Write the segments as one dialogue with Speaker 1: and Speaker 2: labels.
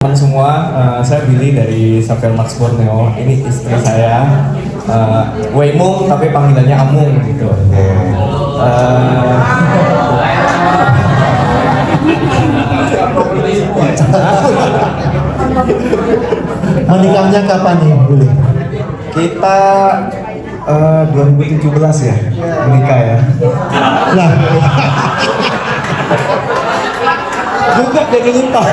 Speaker 1: Teman semua, saya Billy dari Savel Max Borneo. Ini istri saya, Weimung tapi panggilannya Amung gitu.
Speaker 2: Menikahnya kapan nih, Billy?
Speaker 1: Kita 2017 ya menikah ya.
Speaker 2: Lah,
Speaker 1: Juga jadi lupa.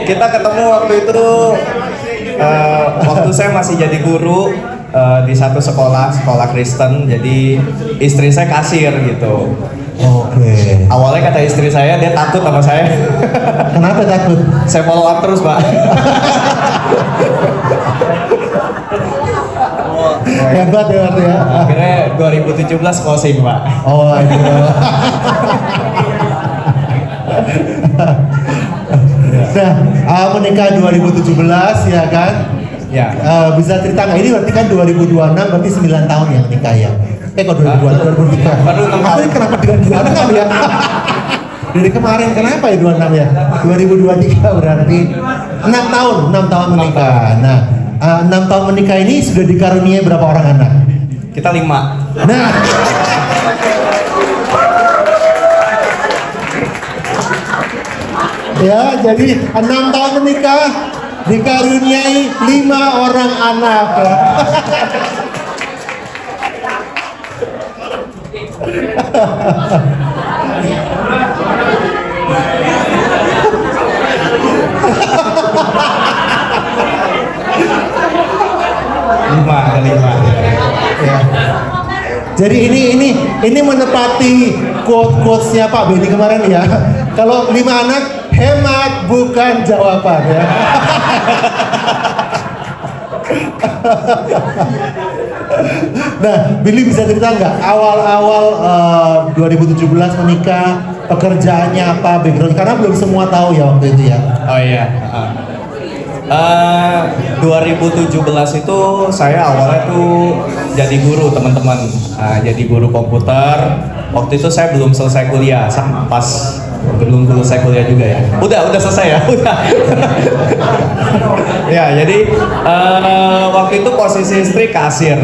Speaker 1: Kita ketemu waktu itu waktu saya masih jadi guru di satu sekolah Kristen, jadi istri saya kasir gitu.
Speaker 2: oke.
Speaker 1: Awalnya kata istri saya dia takut sama saya.
Speaker 2: Kenapa takut?
Speaker 1: Saya follow up terus, Pak.
Speaker 2: Hebat ya berarti ya.
Speaker 1: Akhirnya 2017 closing, Pak.
Speaker 2: Oh itu. Nah, menikah 2017 ya kan?
Speaker 1: Ya.
Speaker 2: Bisa cerita nggak? Ini berarti kan 2026 berarti 9 tahun ya nikah ya? Kok 2026, 2023?
Speaker 1: Baru 6 tahun.
Speaker 2: Tapi kenapa dengan 26 ya? Dari kemarin kenapa ya 26 ya? 2023 berarti 6 tahun menikah. Nah, 6 tahun menikah ini sudah dikaruniai berapa orang anak?
Speaker 1: Kita 5.
Speaker 2: Nah, ya jadi 6 tahun menikah dikaruniai 5 orang anak.
Speaker 1: Ada 5.
Speaker 2: Ya. Jadi ini menepati quotes-nya Pak Benny kemarin ya. Kalau 5 anak hemat bukan jawaban ya. Nah, Billy bisa cerita nggak awal-awal 2017 menikah, pekerjaannya apa, background? Karena belum semua tahu ya waktu itu ya.
Speaker 1: Oh iya. 2017 itu saya awalnya tuh jadi guru, teman-teman. Jadi guru komputer. Waktu itu saya belum selesai kuliah, pas belum selesai kuliah juga ya. Udah selesai ya, udah. Ya, jadi waktu itu posisi istri kasir.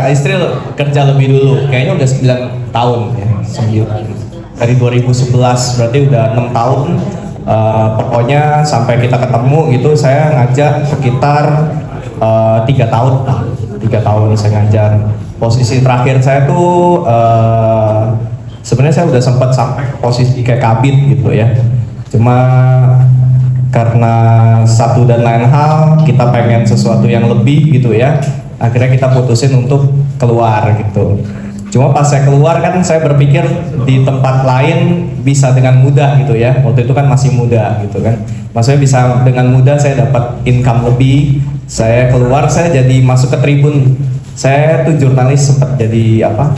Speaker 1: Istri kerja lebih dulu, kayaknya udah 9 tahun ya, 9. Dari 2011 berarti udah 6 tahun. Pokoknya sampai kita ketemu gitu, saya ngajar sekitar 3 tahun. 3 tahun saya ngajar. Posisi terakhir saya tuh sebenarnya saya udah sempat sampai posisi kayak kabit gitu ya. Cuma karena satu dan lain hal kita pengen sesuatu yang lebih gitu ya. Akhirnya kita putusin untuk keluar gitu. Cuma pas saya keluar kan saya berpikir di tempat lain bisa dengan mudah gitu ya. Waktu itu kan masih muda gitu kan. Maksudnya bisa dengan mudah saya dapat income lebih. Saya keluar, saya jadi masuk ke Tribun. Saya tuh jurnalis sempat jadi apa?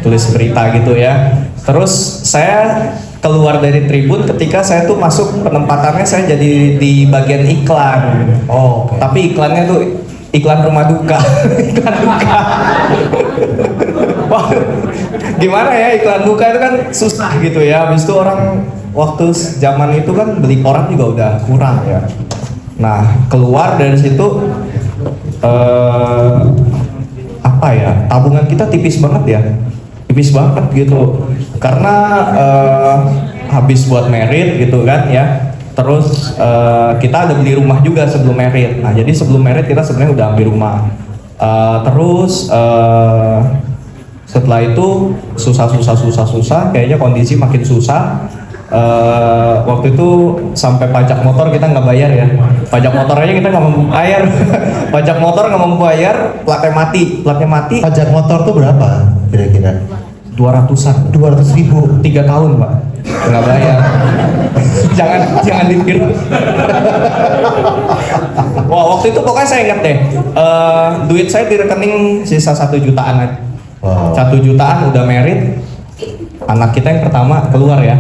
Speaker 1: Tulis berita gitu ya. Terus saya keluar dari Tribun ketika saya tuh masuk penempatannya saya jadi di bagian iklan.
Speaker 2: Oh, okay.
Speaker 1: Tapi iklannya tuh iklan rumah duka. Iklan duka. Wah, gimana ya, iklan duka itu kan susah gitu ya. Habis itu orang waktu zaman itu kan beli koran juga udah kurang ya. Nah, keluar dari situ apa ya, tabungan kita tipis banget ya. Tipis banget gitu. Karena habis buat merit gitu kan ya. Terus kita ada beli rumah juga sebelum merit. Nah, jadi sebelum merit kita sebenarnya udah ambil rumah. Terus setelah itu susah, kayaknya kondisi makin susah. Waktu itu sampai pajak motor kita nggak bayar ya. Pajak motor aja kita nggak mampu bayar. Pajak motor nggak mampu bayar, platnya mati.
Speaker 2: Pajak motor tuh berapa kira-kira?
Speaker 1: 200-an.
Speaker 2: 200.000.
Speaker 1: 3 tahun, Pak. Nggak bayar. jangan ditiru. Wah, waktu itu pokoknya saya ingat deh, duit saya di rekening sisa 1 jutaan aja.
Speaker 2: Wow.
Speaker 1: 1 jutaan udah merit, anak kita yang pertama keluar ya.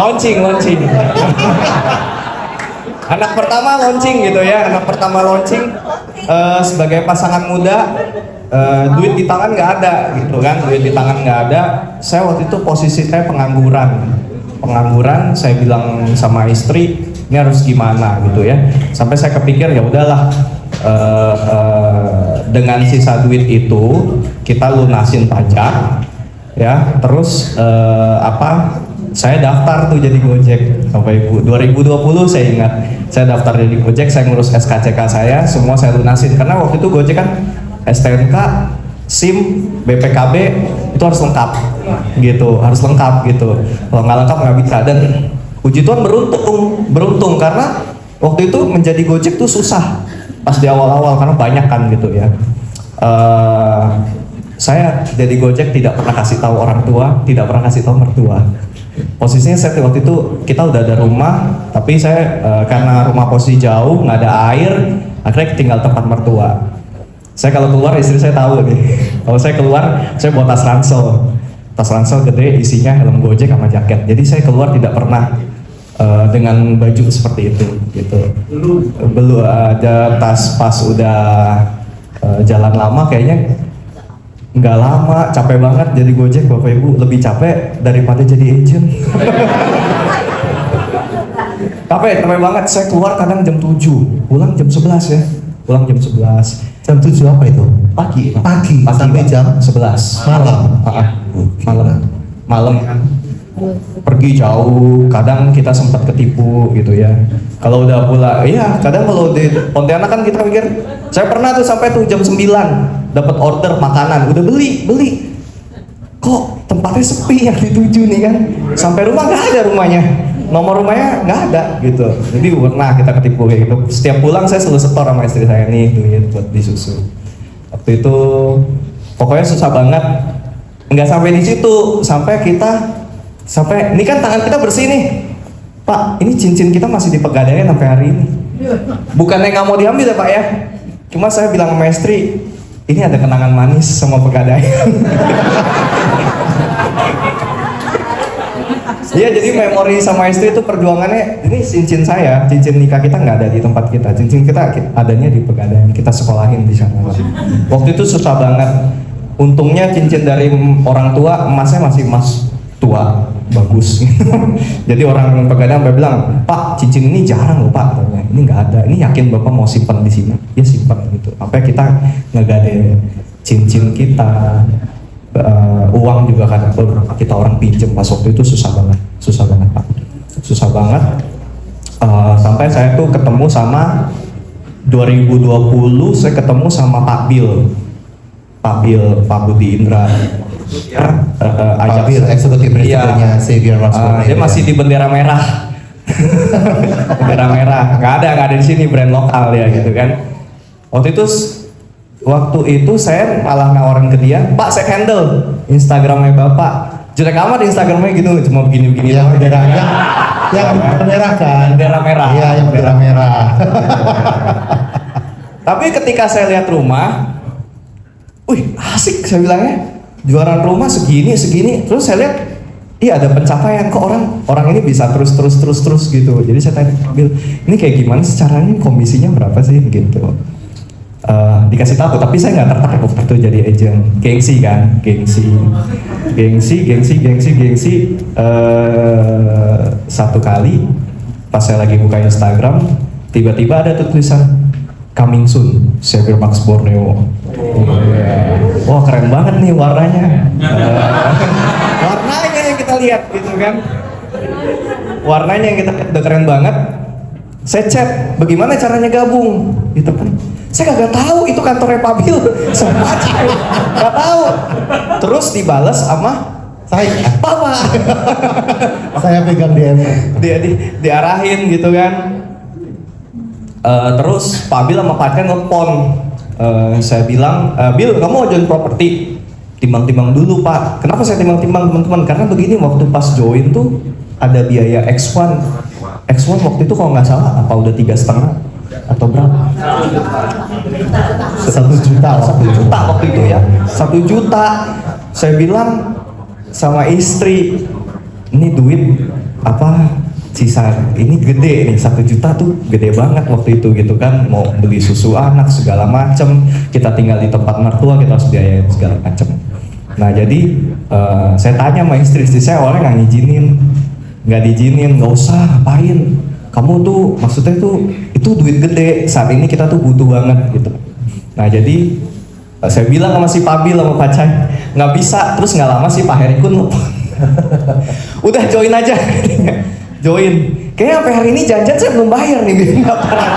Speaker 1: launching. Anak pertama launching gitu ya, anak pertama launching sebagai pasangan muda, duit di tangan nggak ada gitu kan, duit di tangan nggak ada. Saya waktu itu posisi saya pengangguran, saya bilang sama istri ini harus gimana gitu ya, sampai saya kepikir ya udahlah, dengan sisa duit itu kita lunasin pajak ya, terus saya daftar tuh jadi Gojek Bapak Ibu. 2020 saya ingat, saya daftar jadi Gojek, saya ngurus SKCK saya, semua saya lunasin karena waktu itu Gojek kan STNK, SIM, BPKB itu harus lengkap gitu, kalau nggak lengkap nggak bisa. Dan puji Tuhan beruntung karena waktu itu menjadi Gojek tuh susah pas di awal-awal karena banyak kan gitu ya. Saya jadi Gojek tidak pernah kasih tahu orang tua, tidak pernah kasih tahu mertua. Posisinya saya waktu itu kita udah ada rumah, tapi saya karena rumah posisi jauh, nggak ada air, akhirnya tinggal tempat mertua. Saya kalau keluar istri saya tahu nih. Kalau saya keluar, saya bawa tas ransel gede, isinya helm Gojek sama jaket. Jadi saya keluar tidak pernah dengan baju seperti itu, gitu. Belum ada tas pas udah jalan lama kayaknya. Nggak lama, capek banget jadi Gojek Bapak Ibu, lebih capek daripada jadi agent. capek banget, saya keluar kadang jam 7, pulang jam 11 ya,
Speaker 2: Jam 7 apa itu?
Speaker 1: Pagi
Speaker 2: sampai jam
Speaker 1: 11 malam pergi jauh, kadang kita sempat ketipu gitu ya. Kalau udah pulang, iya kadang kalau di Pontianak kan kita mikir, saya pernah tuh sampai tuh jam 9 dapat order makanan, udah beli, kok tempatnya sepi yang dituju nih kan, sampai rumah nggak ada rumahnya, nomor rumahnya nggak ada gitu. Jadi pernah kita ketipu kayak gitu. Setiap pulang saya selalu setor sama istri saya nih duit buat beli susu. Waktu itu pokoknya susah banget. Nggak sampai di situ, sampai ini kan tangan kita bersih nih, Pak, ini cincin kita masih di Pegadaian sampai hari ini. Bukannya nggak mau diambil ya Pak ya, cuma saya bilang sama istri, ini ada kenangan manis sama Pegadaian. Iya, jadi memori sama istri itu perjuangannya, ini cincin saya, cincin nikah kita nggak ada di tempat kita, cincin kita adanya di Pegadaian, kita sekolahin di sana. Waktu itu susah banget. Untungnya cincin dari orang tua, emasnya masih emas tua, bagus. Jadi orang Pegadaian bilang, Pak, cincin ini jarang loh Pak, katanya. Ini nggak ada. Ini yakin Bapak mau simpan di sini? Ya simpan gitu. Sampai kita ngegade cincin kita, uang juga kan beberapa kita orang pinjem pas waktu itu susah banget Pak, susah banget. Sampai saya tuh ketemu sama 2020 saya ketemu sama Pak Budi Indra.
Speaker 2: Pak Bil, eksekutif presidennya Xavier Max Borneo.
Speaker 1: Dia masih di bendera merah. Bendera merah, nggak ada di sini, brand lokal ya gitu kan. Waktu itu saya malah nawarin ke dia, Pak saya handle Instagramnya Bapak. Jelek amat Instagramnya gitu, cuma begini-begini.
Speaker 2: Yang benderanya, yang merah kan?
Speaker 1: Bendera merah.
Speaker 2: Iya, yang bendera merah.
Speaker 1: Tapi ketika saya lihat rumah, wih asik saya bilangnya, jualan rumah segini, terus saya lihat, iya ada pencapaian, kok orang ini bisa terus gitu. Jadi saya tanya, Bil, ini kayak gimana sih caranya, komisinya berapa sih gitu. Dikasih tahu, tapi saya nggak tertarik waktu itu jadi agent. Gengsi. Satu kali pas saya lagi buka Instagram, tiba-tiba ada tulisan coming soon, Xavier Max Borneo. Wah keren banget nih warnanya. Warnanya yang kita lihat gitu kan. Warnanya yang kita lihat udah keren banget. Saya chat, bagaimana caranya gabung? Gitu kan. Saya kagak tahu itu kantornya Pak Bil. Sama aja. Gak tahu. Terus dibalas sama saya, Papa.
Speaker 2: Saya pegang DM.
Speaker 1: Diarahin gitu kan. Terus Pak Bil sama Pak Ken nelfon. Saya bilang, Bil kamu mau join properti? Timbang-timbang dulu Pak. Kenapa saya timbang-timbang teman-teman? Karena begini, waktu pas join tuh ada biaya X1 waktu itu kalau nggak salah apa udah 3,5 atau berapa?
Speaker 2: 1 juta
Speaker 1: waktu itu ya. 1 juta. Saya bilang sama istri, ini duit apa sisa ini gede nih 1 juta tuh gede banget waktu itu gitu kan, mau beli susu anak segala macem, kita tinggal di tempat mertua kita harus biayain segala macem. Nah jadi saya tanya sama istri saya awalnya nggak diizinin, nggak usah ngapain, kamu tuh maksudnya tuh itu duit gede, saat ini kita tuh butuh banget gitu. Nah jadi saya bilang sama si Pabil sama Pak Cai, nggak bisa. Terus nggak lama si Pak Herikun nelfon, udah join aja. Join, kayaknya sampai hari ini jajan saya belum bayar nih, biar nggak parah.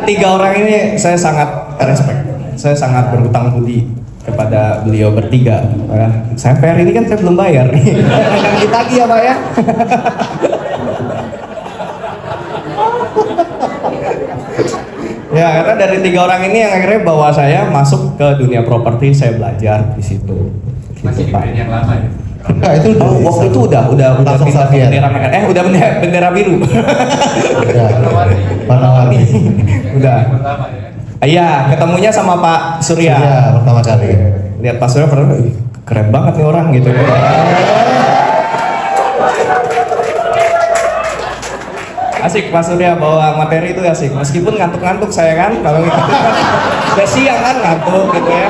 Speaker 1: Tiga orang ini saya sangat respect, saya sangat berhutang budi kepada beliau bertiga. Saya PR ini kan saya belum bayar nih, nanti lagi ya Pak ya. Ya karena dari 3 orang ini yang akhirnya bawa saya masuk ke dunia properti, saya belajar di situ.
Speaker 3: Masih di brand yang lama ya?
Speaker 2: Enggak, itu
Speaker 1: Waktu itu udah
Speaker 2: langsung
Speaker 1: pindah ke
Speaker 2: Xavier.
Speaker 1: bendera merah. Udah bendera biru.
Speaker 2: Udah. Warna-warni.
Speaker 1: Udah.
Speaker 3: Pertama ya?
Speaker 1: Iya, ketemunya sama Pak Surya.
Speaker 2: Iya, pertama kali.
Speaker 1: Lihat Pak Surya pernah, "Ih, keren banget nih orang gitu. Asik Pak Surya bawa materi itu asik. Meskipun ngantuk-ngantuk saya kan, kalau gitu udah siang kan ngantuk gitu ya.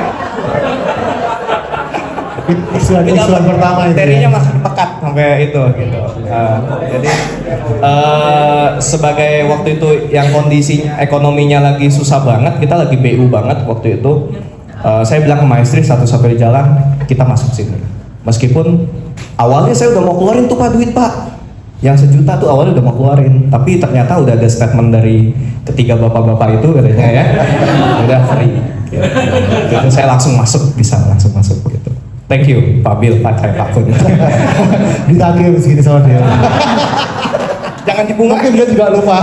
Speaker 2: Usulan pertama itu.
Speaker 1: Materinya
Speaker 2: Ya.
Speaker 1: masih pekat sampai itu gitu. Jadi sebagai waktu itu yang kondisinya ekonominya lagi susah banget, kita lagi BU banget waktu itu. Saya bilang sama istri satu-satunya jalan kita masuk sini. Meskipun awalnya saya udah mau keluarin tuh Pak duit Pak. Yang 1 juta tuh awalnya udah mau keluarin, tapi ternyata udah ada statement dari ketiga bapak-bapak itu katanya ya, udah free. Gitu. Gitu, saya langsung masuk, bisa langsung masuk gitu. Thank you Pak Bil, Pak Cai, Pak Kun.
Speaker 2: Ditagih segini sama dia.
Speaker 1: Jangan dibunga.
Speaker 2: Mungkin dia juga lupa.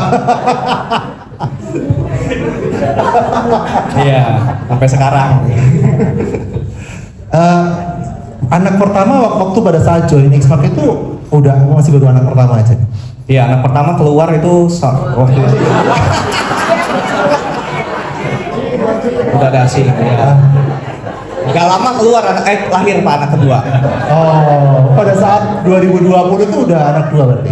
Speaker 1: Iya, sampai sekarang.
Speaker 2: Anak pertama waktu pada saat join Xmark itu masih baru anak pertama aja.
Speaker 1: Iya, anak pertama keluar itu waktu itu. Udah ada sih. Ya. Gak lama keluar lahir Pak anak kedua.
Speaker 2: Oh, pada saat 2020 itu udah anak 2 berarti.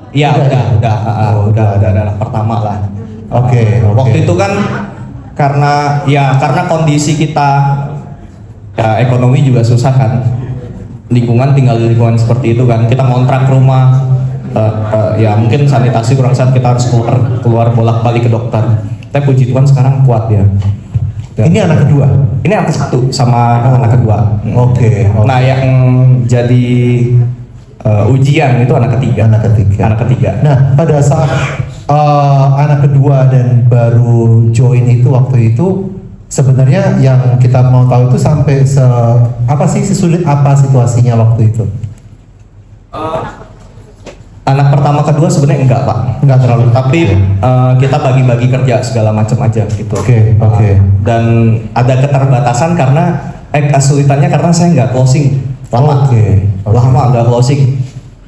Speaker 1: Iya, udah ada anak pertama lah.
Speaker 2: Oke.
Speaker 1: Waktu itu kan karena kondisi kita ya, ekonomi juga susah kan. Lingkungan tinggal di lingkungan seperti itu kan, kita ngontrak rumah, ya mungkin sanitasi kurang sehat, kita harus keluar bolak-balik ke dokter. Tapi puji Tuhan sekarang kuat ya.
Speaker 2: Ini anak kedua.
Speaker 1: Ini anak satu sama anak kedua.
Speaker 2: Oke.
Speaker 1: Nah yang jadi ujian itu anak ketiga. Anak ketiga.
Speaker 2: Nah pada saat anak kedua dan baru join itu waktu itu sebenarnya yang kita mau tahu itu sampai sesulit apa situasinya waktu itu?
Speaker 1: Anak pertama kedua sebenarnya enggak Pak,
Speaker 2: Enggak terlalu.
Speaker 1: tapi kita bagi-bagi kerja segala macam aja gitu.
Speaker 2: Oke.
Speaker 1: Dan ada keterbatasan karena kesulitannya karena saya nggak closing lama. Lama nggak closing.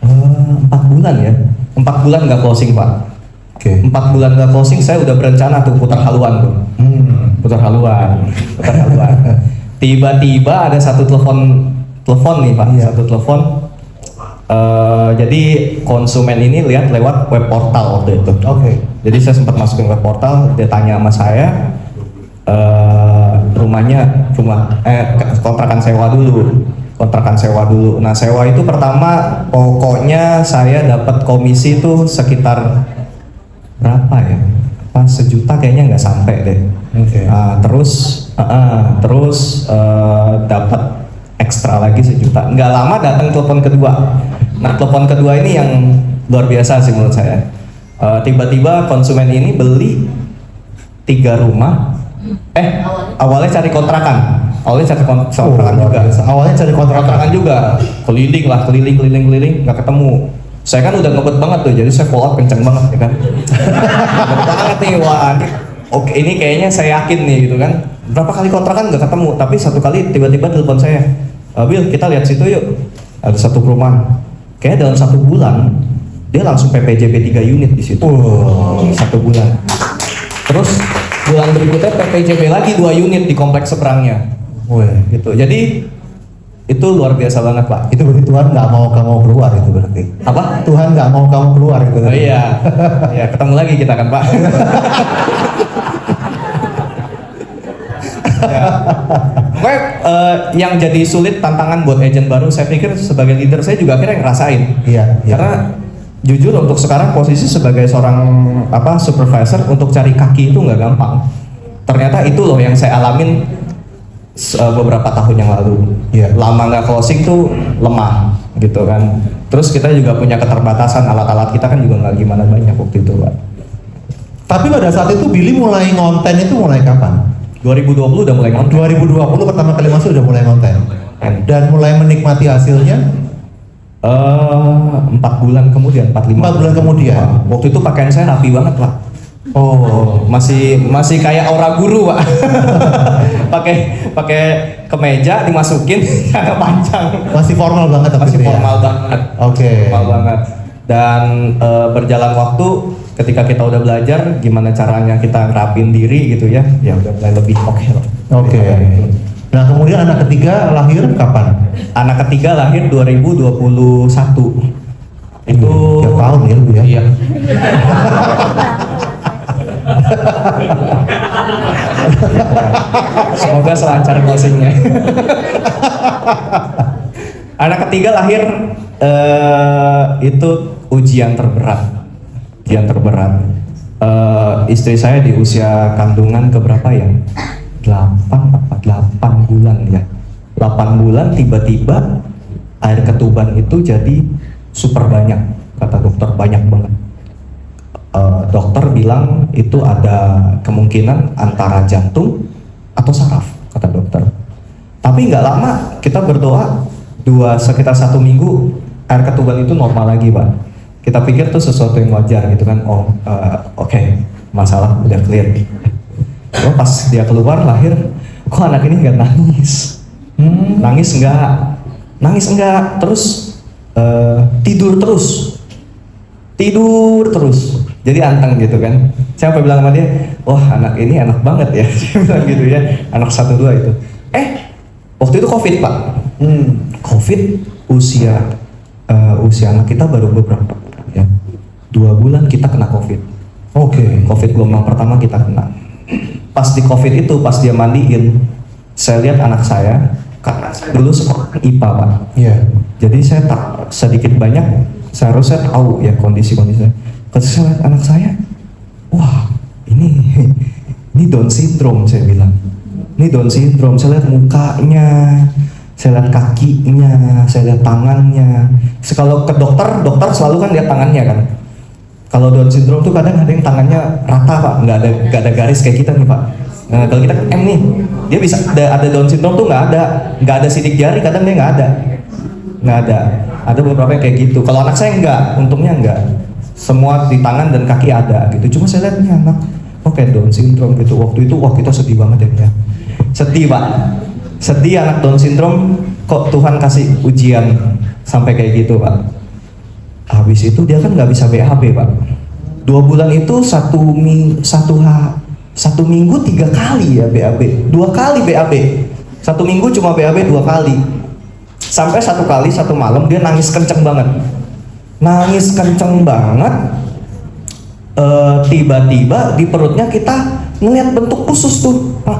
Speaker 1: 4 bulan ya, 4 bulan nggak closing Pak. 4 bulan nggak closing, saya udah berencana tuh putar haluan tuh. Putar haluan. Tiba-tiba ada satu telepon nih Pak, satu telepon. Jadi konsumen ini lihat lewat web portal waktu itu. Jadi saya sempat masukin web portal, dia tanya sama saya, kontrakan sewa dulu. Nah sewa itu pertama pokoknya saya dapat komisi itu sekitar berapa ya? Pas 1 juta kayaknya nggak sampai deh. Terus dapat ekstra lagi 1 juta. Nggak lama datang telepon kedua. Nah telepon kedua ini yang luar biasa sih menurut saya. Tiba-tiba konsumen ini beli 3 rumah. Awalnya cari kontrakan. Awalnya cari kontrakan juga.
Speaker 2: Awalnya cari
Speaker 1: Kontrakan juga. Keliling, nggak ketemu. Saya kan udah ngebet banget tuh, jadi saya follow up kenceng banget ya kan. Ngebet banget nih, wah oke ini kayaknya saya yakin nih gitu kan. Berapa kali kontrakan nggak ketemu, tapi satu kali tiba-tiba telepon saya, Bil kita lihat situ yuk, ada satu perumahan. Kayaknya dalam 1 bulan dia langsung PPJB 3 unit di situ. 1 bulan. Terus bulan berikutnya PPJB lagi 2 unit di kompleks seberangnya.
Speaker 2: Weh,
Speaker 1: gitu. Jadi itu luar biasa banget Pak.
Speaker 2: itu berarti Tuhan nggak mau kamu keluar itu berarti.
Speaker 1: Apa?
Speaker 2: Tuhan nggak mau kamu keluar itu.
Speaker 1: Oh iya, ya ketemu lagi kita kan Pak. Ya. Pokoknya, yang jadi sulit tantangan buat agent baru, saya pikir sebagai leader saya juga akhirnya ngerasain.
Speaker 2: Iya, iya.
Speaker 1: Karena jujur untuk sekarang posisi sebagai seorang supervisor untuk cari kaki itu nggak gampang. Ternyata itu loh yang saya alamin beberapa tahun yang lalu.
Speaker 2: Iya.
Speaker 1: Lama nggak closing tuh lemah gitu kan. Terus kita juga punya keterbatasan, alat-alat kita kan juga nggak gimana banyak waktu itu Pak.
Speaker 2: Tapi pada saat itu Billy mulai ngonten itu mulai kapan?
Speaker 1: 2020 udah mulai ngonten.
Speaker 2: 2020 pertama kali masuk udah mulai ngonten. Dan mulai menikmati hasilnya
Speaker 1: 4 bulan kemudian, 4-5
Speaker 2: 4 bulan kemudian.
Speaker 1: Waktu itu pakaian saya rapi banget Pak.
Speaker 2: Oh,
Speaker 1: Masih kayak aura guru Pak. pakai kemeja dimasukin agak panjang.
Speaker 2: masih formal banget tapi
Speaker 1: Masih
Speaker 2: itu ya?
Speaker 1: formal banget.
Speaker 2: Oke.
Speaker 1: Formal banget. Dan berjalan waktu ketika kita udah belajar gimana caranya kita ngerapin diri gitu ya udah mulai lebih oke lah.
Speaker 2: Oke. Nah, kemudian anak ketiga lahir kapan?
Speaker 1: Anak ketiga lahir 2021. Itu
Speaker 2: tiap tahun ya lu ya?
Speaker 1: Iya. Semoga selancar closingnya. Anak ketiga lahir itu ujian terberat. Istri saya di usia kandungan keberapa ya? 8 bulan ya. 8 bulan tiba-tiba air ketuban itu jadi super banyak, kata dokter, banyak banget. Dokter bilang itu ada kemungkinan antara jantung atau saraf, kata dokter. Tapi nggak lama kita berdoa, sekitar 1 minggu air ketuban itu normal lagi Pak. Kita pikir tuh sesuatu yang wajar gitu kan. Oke, masalah udah clear. Pas dia keluar lahir, kok anak ini nggak nangis? Nangis enggak, terus tidur terus. Jadi anteng gitu kan. Saya sampai bilang sama dia, wah anak ini enak banget ya. Saya bilang gitu ya, anak 1-2 itu. Waktu itu COVID Pak. COVID usia anak kita baru beberapa ya. 2 bulan kita kena COVID.
Speaker 2: Oke.
Speaker 1: COVID gelombang pertama kita kena. Pas di COVID itu, pas dia mandiin, saya lihat anak saya, karena saya dulu sekolah IPA Pak.
Speaker 2: Iya.
Speaker 1: Jadi saya sedikit banyak, saya tahu ya kondisi-kondisinya. Ketika saya lihat anak saya, wah ini Down syndrome, saya bilang. Ini Down syndrome, saya lihat mukanya, saya lihat kakinya, saya lihat tangannya. Kalau ke dokter selalu kan lihat tangannya kan. Kalau Down syndrome tuh kadang ada yang tangannya rata Pak, nggak ada garis kayak kita nih Pak. Nah, kalau kita kan M nih, dia bisa ada Down syndrome tuh nggak ada sidik jari, kadang dia nggak ada. Ada beberapa yang kayak gitu. Kalau anak saya nggak, untungnya nggak. Semua di tangan dan kaki ada gitu. Cuma saya lihat nih anak, kayak Down syndrome gitu. Waktu itu kita sedih banget ya. Sedih Pak. Sedih anak Down syndrome, kok Tuhan kasih ujian sampai kayak gitu Pak. Habis itu dia kan nggak bisa BAB Pak. 2 bulan itu 1 minggu 3 kali ya BAB. 2 kali BAB. 1 minggu cuma BAB 2 kali. Sampai 1 kali, 1 malam dia nangis kenceng banget. Tiba-tiba di perutnya kita ngeliat bentuk usus tuh Pak.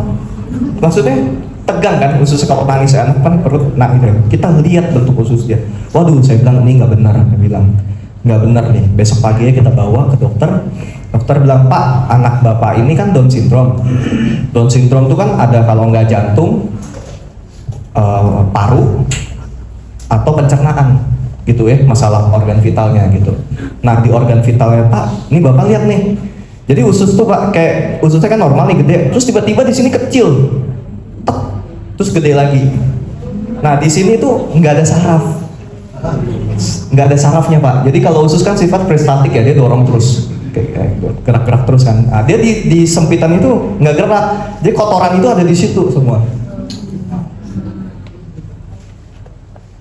Speaker 1: Maksudnya tegang kan ususnya kalau nangis anak kan perut nangis. Kita lihat bentuk usus dia. Waduh, saya bilang ini nggak benar. Saya bilang nggak benar nih. Besok paginya kita bawa ke dokter. Dokter bilang, Pak, anak bapak ini kan Down syndrome. Down syndrome itu kan ada kalau nggak jantung, paru, atau pencernaan gitu ya, masalah organ vitalnya gitu. Nah di organ vitalnya Pak, ini bapak lihat nih. Jadi usus tuh Pak, kayak ususnya kan normal nih gede, terus tiba-tiba di sini kecil. Terus gede lagi. Nah di sini tuh nggak ada sarafnya Pak. Jadi kalau usus kan sifat peristatik ya, dia dorong terus, kayak gerak-gerak terus kan. Nah, dia di sempitan itu nggak gerak, jadi kotoran itu ada di situ semua.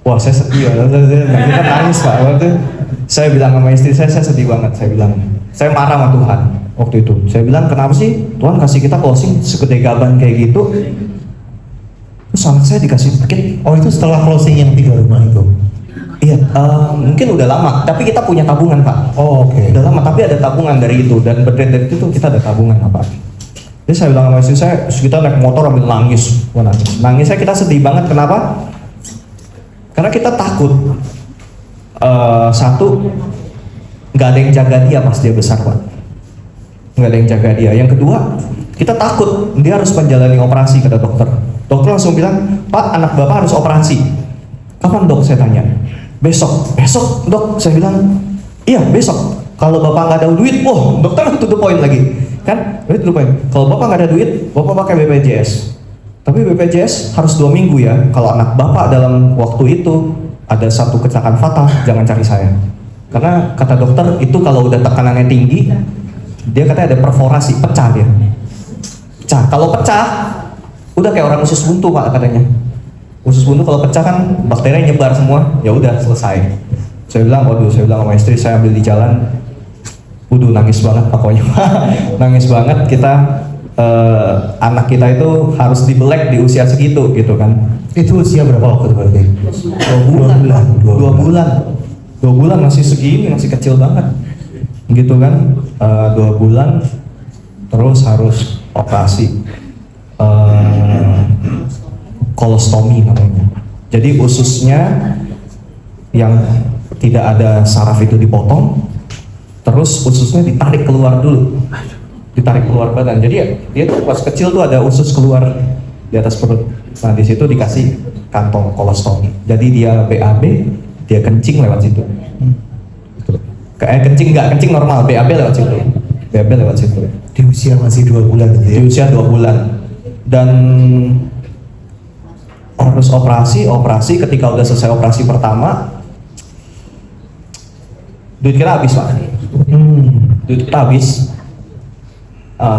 Speaker 1: Wah saya sedih ya, kita nangis Pak. Saya bilang sama istri saya sedih banget. Saya marah sama Tuhan waktu itu. Saya bilang kenapa sih Tuhan kasih kita closing segede gaban kayak gitu. Terus anak saya dikasih kit.
Speaker 2: Oh itu setelah closing yang 3 rumah itu?
Speaker 1: Iya, mungkin udah lama, tapi kita punya tabungan Pak.
Speaker 2: Oh oke.
Speaker 1: Udah lama, tapi ada tabungan dari itu, dan berdiri dari itu kita ada tabungan Pak. Jadi saya bilang sama istri saya, terus kita naik motor ambil nangis. Wah, nangisnya kita sedih banget, kenapa? Karena kita takut, satu, nggak ada yang jaga dia pas dia besar Pak. Nggak ada yang jaga dia. Yang kedua, kita takut dia harus menjalani operasi, kata dokter. Dokter langsung bilang, Pak, anak bapak harus operasi. Kapan dok? Saya tanya. Besok dok, saya bilang, iya besok. Kalau bapak nggak ada duit, wah dokter to the point lagi, kan? To the point. Kalau bapak nggak ada duit, bapak pakai BPJS. Tapi BPJS harus 2 minggu ya. Kalau anak bapak dalam waktu itu ada satu kecelakaan fatal, jangan cari saya. Karena kata dokter itu kalau udah tekanannya tinggi, dia katanya ada perforasi, pecah dia. Pecah. Kalau pecah, udah kayak orang usus buntu Pak katanya. Usus buntu kalau pecah kan bakteri nyebar semua, ya udah selesai. Saya bilang, waduh, saya bilang sama istri, saya ambil di jalan, waduh nangis banget pokoknya, nangis banget. Kita anak kita itu harus dibelek di usia segitu gitu kan.
Speaker 2: Itu usia berapa waktu itu berarti?
Speaker 1: 2 bulan masih segini, masih kecil banget, gitu kan. 2 bulan terus harus operasi. Kolostomi namanya. Jadi ususnya yang tidak ada saraf itu dipotong, terus ususnya ditarik keluar dulu, ditarik keluar badan. Jadi dia tuh pas kecil tuh ada usus keluar di atas perut. Nah di situ dikasih kantong kolostomi. Jadi dia BAB, dia kencing lewat situ. Kayak kencing normal, BAB lewat situ. BAB lewat situ.
Speaker 2: Di usia masih 2 bulan gitu ya?
Speaker 1: Di usia 2 bulan. Dan harus operasi ketika udah selesai operasi pertama, duit kita habis Pak. Duit kita habis.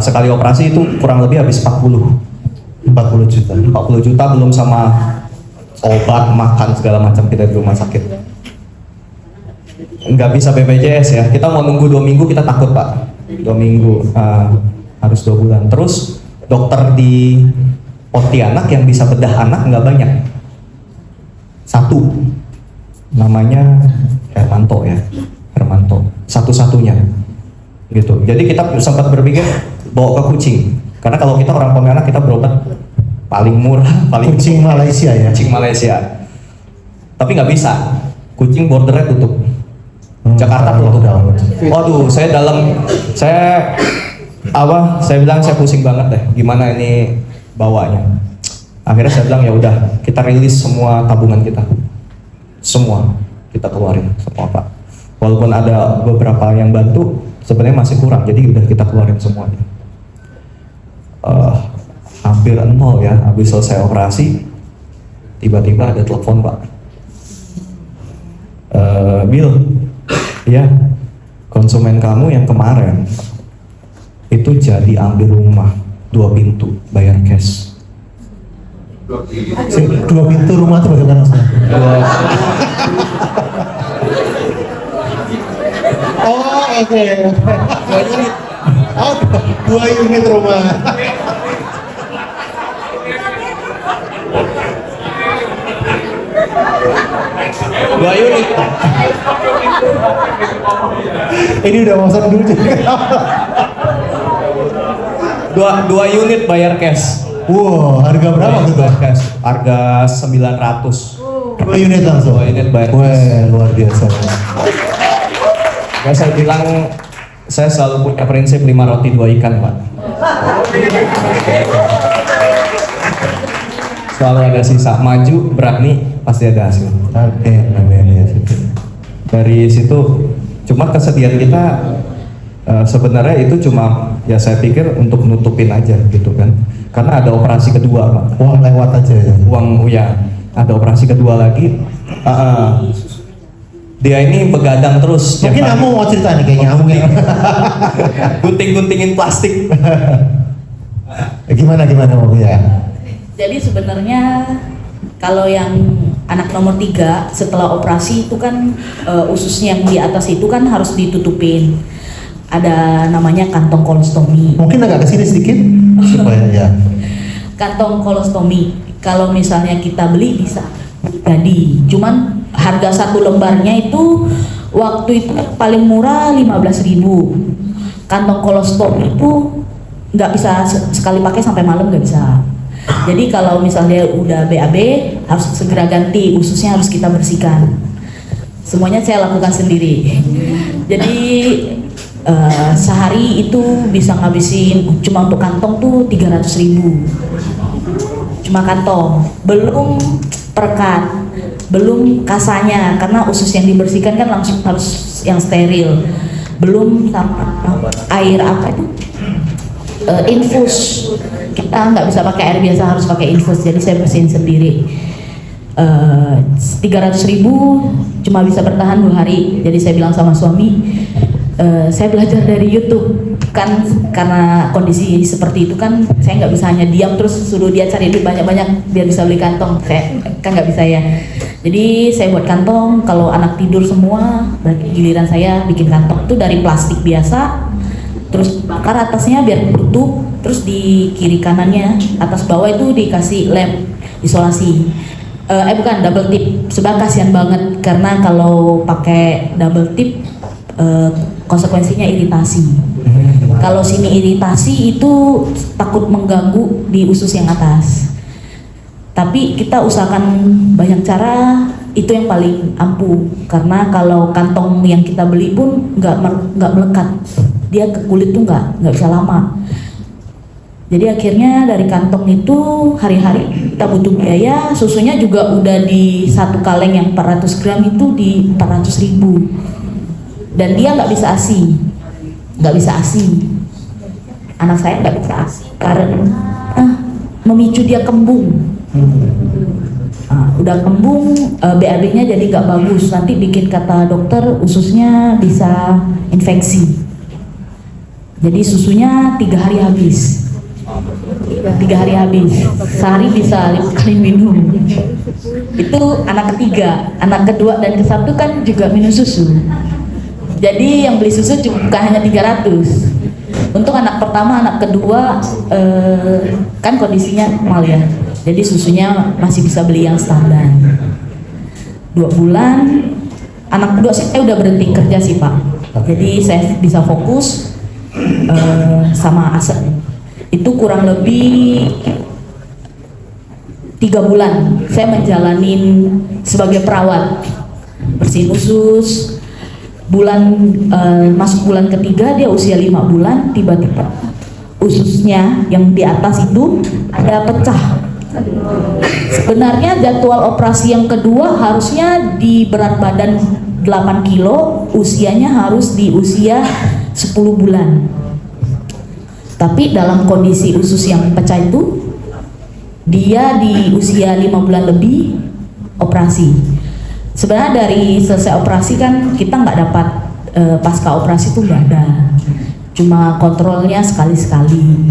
Speaker 1: Sekali operasi itu kurang lebih habis 40 juta. 40 juta belum sama obat, makan segala macam kita di rumah sakit. Nggak bisa BPJS ya. Kita mau nunggu 2 minggu, kita takut Pak. 2 minggu, harus 2 bulan. Terus dokter di Pontianak yang bisa bedah anak nggak banyak. Satu, namanya Hermanto ya, Hermanto, satu-satunya, gitu. Jadi kita sempat berpikir bawa ke kucing, karena kalau kita orang Pontianak kita berobat paling murah, paling
Speaker 2: Kucing Malaysia ya?
Speaker 1: Kucing Malaysia. Tapi nggak bisa, kucing bordernya tutup. Jakarta tutup. Waduh, saya bilang saya pusing banget deh, gimana ini bawanya. Akhirnya saya bilang ya udah, kita rilis semua tabungan kita, semua kita keluarin semua Pak. Walaupun ada beberapa yang bantu, sebenarnya masih kurang, jadi udah kita keluarin semuanya. Hampir nol ya, habis selesai operasi, tiba-tiba ada telepon Pak. Bill, ya konsumen kamu yang kemarin itu jadi ambil rumah 2 pintu, bayar cash.
Speaker 2: 2 pintu rumah itu bagaimana maksudnya? Oh oke. Oh 2 unit rumah.
Speaker 1: Dua unit.
Speaker 2: Ini udah masa dulu juga.
Speaker 1: Dua unit bayar cash.
Speaker 2: Wow, harga berapa tuh?
Speaker 1: Bayar cash. Harga 900.
Speaker 2: 2 unit langsung.
Speaker 1: 2 unit bayar
Speaker 2: Wah,
Speaker 1: cash.
Speaker 2: luar biasa.
Speaker 1: Ya, saya bilang saya selalu punya prinsip 5 roti 2 ikan Pak. Selalu ada sisa, maju berani pasti ada hasil.
Speaker 2: Amin ya.
Speaker 1: Dari situ cuma kesedihan kita sebenarnya itu cuma ya saya pikir untuk nutupin aja gitu kan, karena ada operasi kedua Pak.
Speaker 2: Wah lewat aja ya.
Speaker 1: Uang ya, ada operasi kedua lagi. Dia ini begadang terus.
Speaker 2: Mungkin kamu mau cerita nih kayaknya kamu yang
Speaker 1: gunting-guntingin plastik.
Speaker 2: gimana mau ya?
Speaker 4: Jadi sebenarnya kalau yang anak nomor 3 setelah operasi itu kan ususnya yang di atas itu kan harus ditutupin. Ada namanya kantong kolostomi.
Speaker 2: Mungkin agak kesini sedikit supaya ya.
Speaker 4: Kantong kolostomi Kalau misalnya kita beli bisa jadi, cuman harga satu lembarnya itu waktu itu paling murah 15.000. Kantong kolostop itu nggak bisa sekali pakai sampai malam, nggak bisa. Jadi kalau misalnya udah BAB harus segera ganti, ususnya harus kita bersihkan. Semuanya saya lakukan sendiri. Jadi sehari itu bisa ngabisin cuma untuk kantong tuh 300.000. Cuma kantong, belum perekat, belum kasanya, karena usus yang dibersihkan kan langsung harus yang steril. Belum sama air apa itu? Infus. Kita nggak bisa pakai air biasa, harus pakai infus. Jadi saya bersihin sendiri. 300.000 cuma bisa bertahan 2 hari. Jadi saya bilang sama suami, saya belajar dari YouTube kan, karena kondisi seperti itu kan saya nggak bisa hanya diam terus suruh dia cari duit banyak-banyak biar bisa beli kantong. Saya kan nggak bisa ya. Jadi saya buat kantong, kalau anak tidur semua, berarti giliran saya bikin kantong itu dari plastik biasa, terus bakar atasnya biar tutup, terus di kiri kanannya atas bawah itu dikasih lem isolasi. Bukan double tip, sebab kasihan banget karena kalau pakai double tip konsekuensinya iritasi. Kalau sini iritasi itu takut mengganggu di usus yang atas. Tapi kita usahakan banyak cara, itu yang paling ampuh. Karena kalau kantong yang kita beli pun nggak melekat, dia ke kulit tuh nggak bisa lama. Jadi akhirnya dari kantong itu hari-hari kita butuh biaya. Susunya juga udah di satu kaleng yang 400 gram itu di 400.000. Dan dia nggak bisa ASI, anak saya nggak bisa ASI karena memicu dia kembung. Udah kembung, BAB-nya jadi nggak bagus, nanti bikin kata dokter ususnya bisa infeksi. Jadi susunya 3 hari habis. 3 hari habis, sehari bisa 5 kali minum. Itu anak ketiga, anak kedua dan ke-1 kan juga minum susu. Jadi yang beli susu bukan hanya 300. Untuk anak pertama, anak kedua kan kondisinya normal ya. Jadi susunya masih bisa beli yang standar. 2 bulan, anak kedua sih saya udah berhenti kerja sih Pak. Jadi saya bisa fokus sama Asep. Itu kurang lebih 3 bulan saya menjalanin sebagai perawat, bersihin usus. Masuk bulan ketiga dia usia 5 bulan, tiba-tiba ususnya yang di atas itu ada pecah. Sebenarnya jadwal operasi yang kedua harusnya di berat badan 8 kilo, usianya harus di usia 10 bulan. Tapi dalam kondisi usus yang pecah itu, dia di usia 5 bulan lebih operasi. Sebenarnya dari selesai operasi kan kita nggak dapat pasca operasi itu nggak ada, cuma kontrolnya sekali-sekali.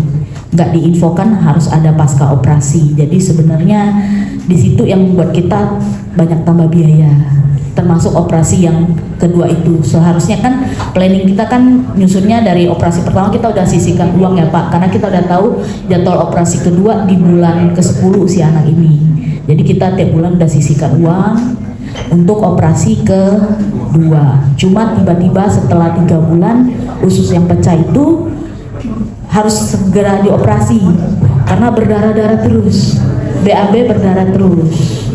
Speaker 4: Nggak diinfokan harus ada pasca operasi. Jadi sebenarnya di situ yang membuat kita banyak tambah biaya, termasuk operasi yang kedua itu. Seharusnya kan planning kita kan nyusunnya dari operasi pertama kita udah sisihkan uang ya Pak, karena kita udah tahu jadwal operasi kedua di bulan ke-10 si anak ini. Jadi kita tiap bulan udah sisihkan uang untuk operasi kedua. Cuma tiba-tiba setelah 3 bulan usus yang pecah itu harus segera dioperasi karena berdarah-darah terus, BAB berdarah terus,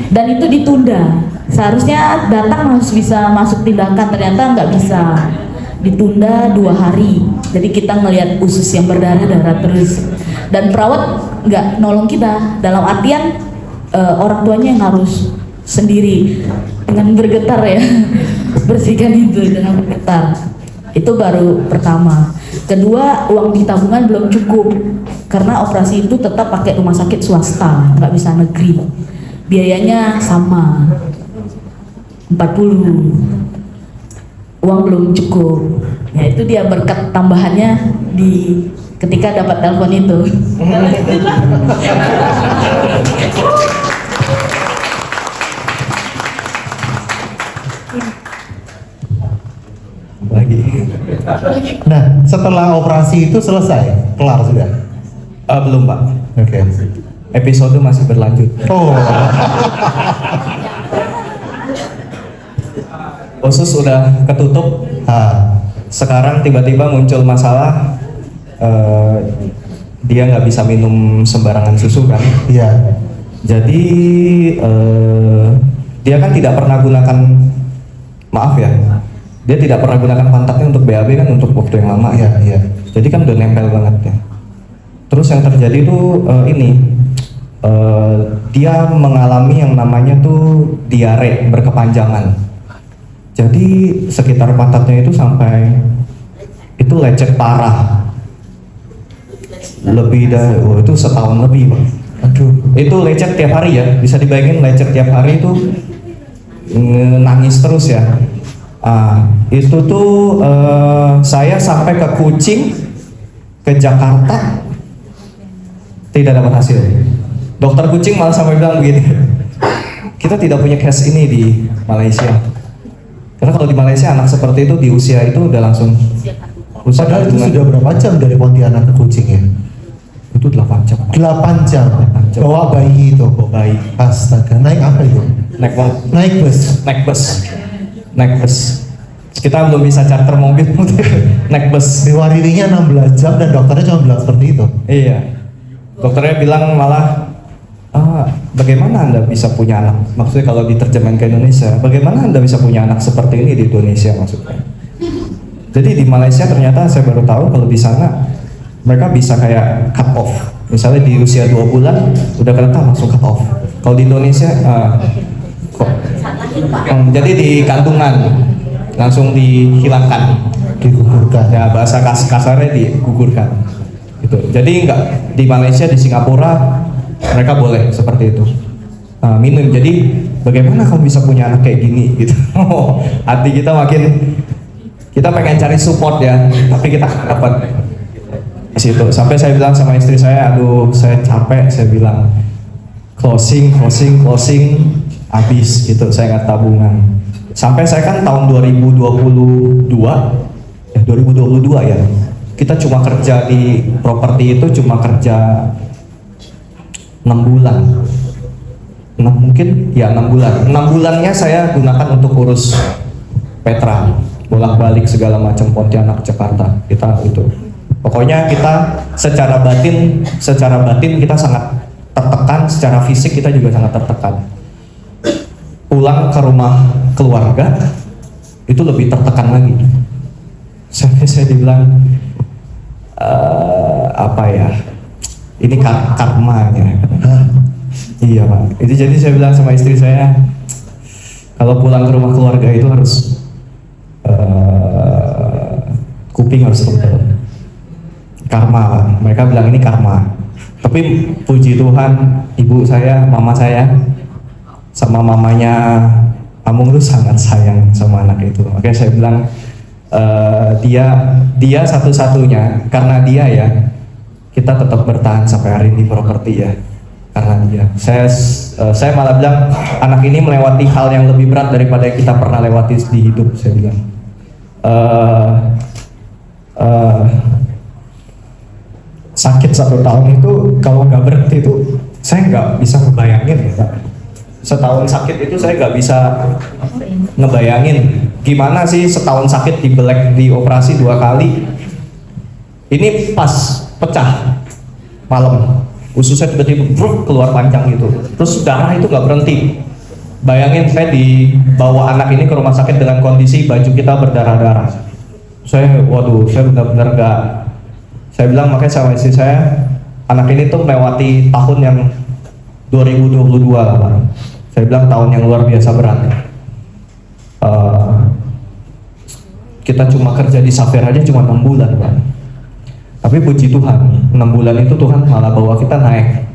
Speaker 4: dan itu ditunda. Seharusnya datang harus bisa masuk tindakan, ternyata nggak bisa, ditunda 2 hari. Jadi kita ngelihat usus yang berdarah-darah terus, dan perawat nggak nolong kita, dalam artian orang tuanya yang harus sendiri dengan bergetar ya bersihkan itu dengan bergetar. Itu baru pertama. Kedua, uang di tabungan belum cukup karena operasi itu tetap pakai rumah sakit swasta, nggak bisa negeri. Biayanya sama 40. Uang belum cukup. Ya itu dia berkat tambahannya di ketika dapat telepon itu.
Speaker 2: Lagi. Nah, setelah operasi itu selesai, kelar sudah.
Speaker 1: Belum Pak.
Speaker 2: Oke.
Speaker 1: Episode masih berlanjut.
Speaker 2: Oh.
Speaker 1: Usus udah ketutup. Sekarang tiba-tiba muncul masalah, dia nggak bisa minum sembarangan susu kan.
Speaker 2: Iya.
Speaker 1: Jadi dia kan tidak pernah gunakan, maaf ya, dia tidak pernah gunakan pantatnya untuk BAB kan untuk waktu yang lama.
Speaker 2: Iya, iya.
Speaker 1: Jadi kan udah nempel banget ya. Terus yang terjadi tuh dia mengalami yang namanya tuh diare berkepanjangan. Jadi sekitar pantatnya itu sampai itu lecet parah. Lebih dari itu setahun lebih, Pak. Aduh, itu lecet tiap hari ya. Bisa dibayangin lecet tiap hari itu nangis terus ya. Itu tuh saya sampai ke Kucing, ke Jakarta, tidak dapat hasil. Dokter kucing malah sampai bilang begini, kita tidak punya case ini di Malaysia. Karena kalau di Malaysia anak seperti itu di usia itu udah langsung usia
Speaker 2: Padahal itu
Speaker 1: kandungan.
Speaker 2: sudah berapa jam dari Pontianak ke Kucing ya?
Speaker 1: Itu 8 jam.
Speaker 2: 8 jam.
Speaker 1: 8 jam.
Speaker 2: Bawa bayi itu.
Speaker 1: Bawa bayi.
Speaker 2: Astaga, naik apa itu?
Speaker 1: Naik
Speaker 2: Naik bus.
Speaker 1: Kita belum bisa charter mobil, naik bus.
Speaker 2: Riwarinya 16 jam dan dokternya cuma bilang seperti itu.
Speaker 1: Iya. Dokternya bilang malah, bagaimana Anda bisa punya anak? Maksudnya kalau diterjemahkan ke Indonesia, bagaimana Anda bisa punya anak seperti ini di Indonesia maksudnya? Jadi di Malaysia ternyata saya baru tahu kalau di sana mereka bisa kayak cut off. Misalnya di usia 2 bulan udah kereta langsung cut off. Kalau di Indonesia, jadi di kandungan langsung dihilangkan,
Speaker 2: Digugurkan.
Speaker 1: ya bahasa kasarnya digugurkan. Gitu. Jadi enggak di Malaysia, di Singapura mereka boleh seperti itu minum. Jadi bagaimana kamu bisa punya anak kayak gini gitu. Hati kita makin, kita pengen cari support ya, tapi kita nggak dapat di situ. Sampai saya bilang sama istri saya, aduh saya capek, saya bilang closing habis gitu, saya nggak tabungan. Sampai saya kan tahun 2022 ya, kita cuma kerja di properti itu cuma kerja 6 bulan. 6 bulan. 6 bulannya saya gunakan untuk urus Petra, bolak-balik segala macam, Pontianak, Jakarta. Kita itu. Pokoknya kita secara batin kita sangat tertekan, secara fisik kita juga sangat tertekan. Pulang ke rumah keluarga itu lebih tertekan lagi. Saya dibilang ini karmanya. Iya Pak. Itu jadi saya bilang sama istri saya, kalau pulang ke rumah keluarga itu harus kuping harus tebal. Karma Pak. Mereka bilang ini karma. Tapi puji Tuhan, ibu saya, mama saya, sama mamanya Amung tuh sangat sayang sama anak itu. Makanya saya bilang dia satu-satunya, karena dia ya kita tetap bertahan sampai hari ini properti ya, karena dia. Saya malah bilang anak ini melewati hal yang lebih berat daripada yang kita pernah lewati di hidup. Saya bilang sakit 1 tahun itu kalau nggak berhenti itu saya nggak bisa ngebayangin ya. Setahun sakit itu saya nggak bisa ngebayangin gimana sih setahun sakit di operasi 2 kali. Ini pas pecah malam, ususnya tiba-tiba keluar panjang gitu, terus darah itu nggak berhenti. Bayangin saya dibawa anak ini ke rumah sakit dengan kondisi baju kita berdarah-darah. Saya benar-benar nggak. Saya bilang makanya sama istri saya, anak ini tuh melewati tahun yang 2022 lah Pak. Saya bilang tahun yang luar biasa berat. Kita cuma kerja di Safer aja cuma 6 bulan Pak. Tapi puji Tuhan, 6 bulan itu Tuhan malah bawa kita naik.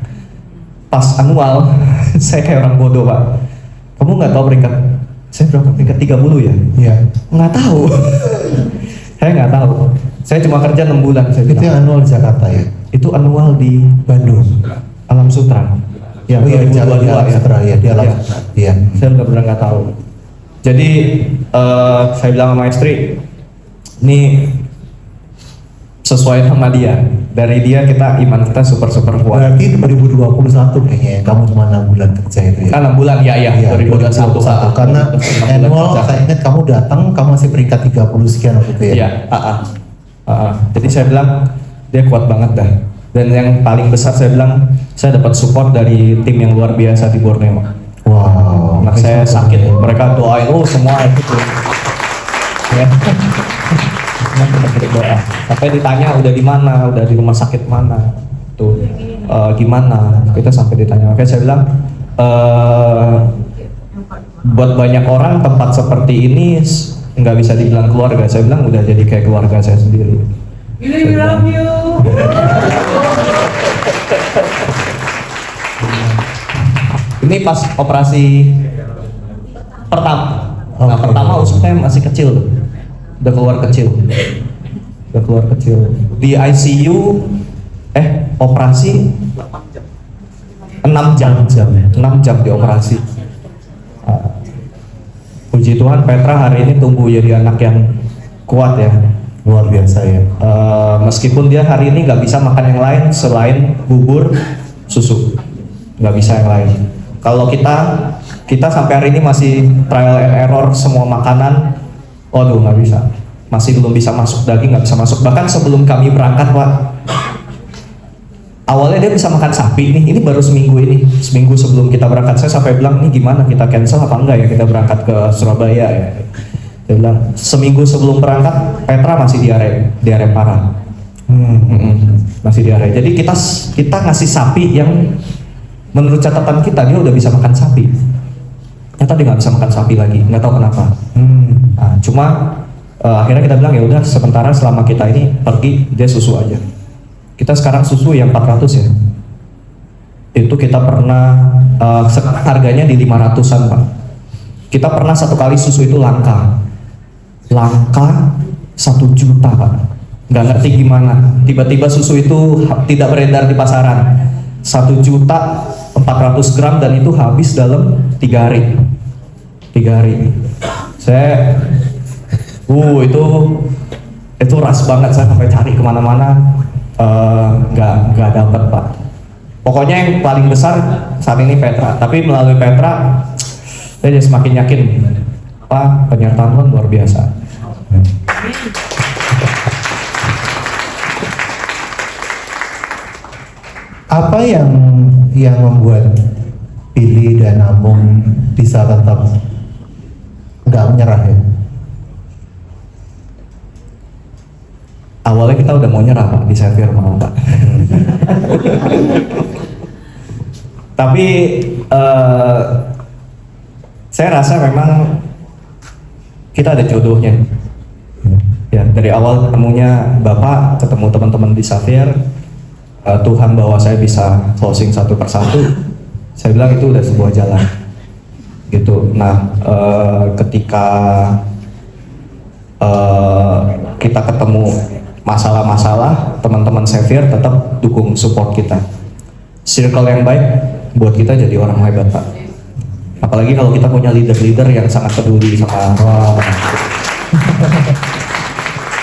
Speaker 1: Pas anual, saya kayak orang bodoh Pak. Kamu nggak tahu peringkat, saya berapa peringkat 30 ya?
Speaker 2: Iya.
Speaker 1: Nggak tahu. Saya nggak tahu. Saya cuma kerja 6 bulan. Saya
Speaker 2: Itu yang anual di Jakarta ya?
Speaker 1: Itu anual di
Speaker 2: Bandung.
Speaker 1: Alam Sutra. Ya,
Speaker 2: Oh iya, di
Speaker 1: 2022
Speaker 2: Alam Sutra ya, di Alam
Speaker 1: Iya.
Speaker 2: Sutra. Iya.
Speaker 1: Saya benar-benar nggak tahu. Jadi saya bilang sama istri, ini sesuai sama dia. Dari dia iman kita super kuat.
Speaker 2: Berarti 2021 kayaknya ya, kamu cuma 6 bulan kerja itu ya?
Speaker 1: Kan 6 bulan, ya,
Speaker 2: Iya,
Speaker 1: 2021.
Speaker 2: Karena
Speaker 1: 6 bulan
Speaker 2: annual
Speaker 1: kerja.
Speaker 2: saya ingat kamu datang, kamu masih peringkat 30 sekian waktu itu ya?
Speaker 1: Iya, jadi saya bilang dia kuat banget dah. Dan yang paling besar saya bilang, saya dapat support dari tim yang luar biasa di Borneo.
Speaker 2: Wow.
Speaker 1: Anak saya sakit, mereka doain, semua itu tuh. Ya. Semua kita berdoa. Sampai ditanya udah di mana, udah di rumah sakit mana, tuh gimana? Kita sampai ditanya. Makanya saya bilang, buat banyak orang tempat seperti ini nggak bisa dibilang keluarga. Saya bilang udah jadi kayak keluarga saya sendiri.
Speaker 3: We love you.
Speaker 1: Ini pas operasi pertama. Nah,
Speaker 2: Oke.
Speaker 1: pertama usutnya masih kecil, udah keluar kecil. Di ICU, operasi 6 jam, 6 jam di operasi. Puji Tuhan, Petra hari ini tumbuh jadi anak yang kuat ya.
Speaker 2: Luar biasa ya.
Speaker 1: Meskipun dia hari ini nggak bisa makan yang lain selain bubur, susu, nggak bisa yang lain. Kalau kita sampai hari ini masih trial and error semua makanan, waduh nggak bisa, masih belum bisa masuk daging, nggak bisa masuk. Bahkan sebelum kami berangkat, Pak, awalnya dia bisa makan sapi nih, ini baru seminggu sebelum kita berangkat. Saya sampai bilang, nih gimana, kita cancel apa enggak ya kita berangkat ke Surabaya ya. Dia bilang, seminggu sebelum berangkat, Petra masih diare parah. Masih diare. Jadi kita ngasih sapi yang menurut catatan kita dia udah bisa makan sapi. Ternyata dia nggak bisa makan sapi lagi, nggak tahu kenapa. Nah, cuma akhirnya kita bilang ya udah sementara selama kita ini pergi dia susu aja. Kita sekarang susu yang 400 ya. Itu kita pernah harganya di 500-an, Pak. Kita pernah satu kali susu itu langka 1 juta, Pak. Nggak ngerti gimana tiba-tiba susu itu tidak beredar di pasaran. 1.400.000 gram dan itu habis dalam 3 hari. Saya itu ras banget, saya sampai cari kemana-mana, nggak dapat, Pak. Pokoknya yang paling besar saat ini Petra, tapi melalui Petra saya jadi semakin yakin, Pak, penyertaan Tuhan luar biasa.
Speaker 2: Apa yang membuat Billy dan Amung bisa tetap nggak menyerah ya?
Speaker 1: Awalnya kita udah mau nyerah, Pak, di Xavier malah, Pak. Tapi saya rasa memang kita ada jodohnya. Ya, dari awal ketemunya Bapak, ketemu teman-teman di Xavier, Tuhan bawa saya bisa closing satu persatu. Saya bilang itu udah sebuah jalan, gitu. Nah, ketika kita ketemu masalah-masalah, teman-teman Xavier tetap dukung support kita. Circle yang baik buat kita jadi orang hebat, Pak. Apalagi kalau kita punya leader-leader yang sangat peduli sama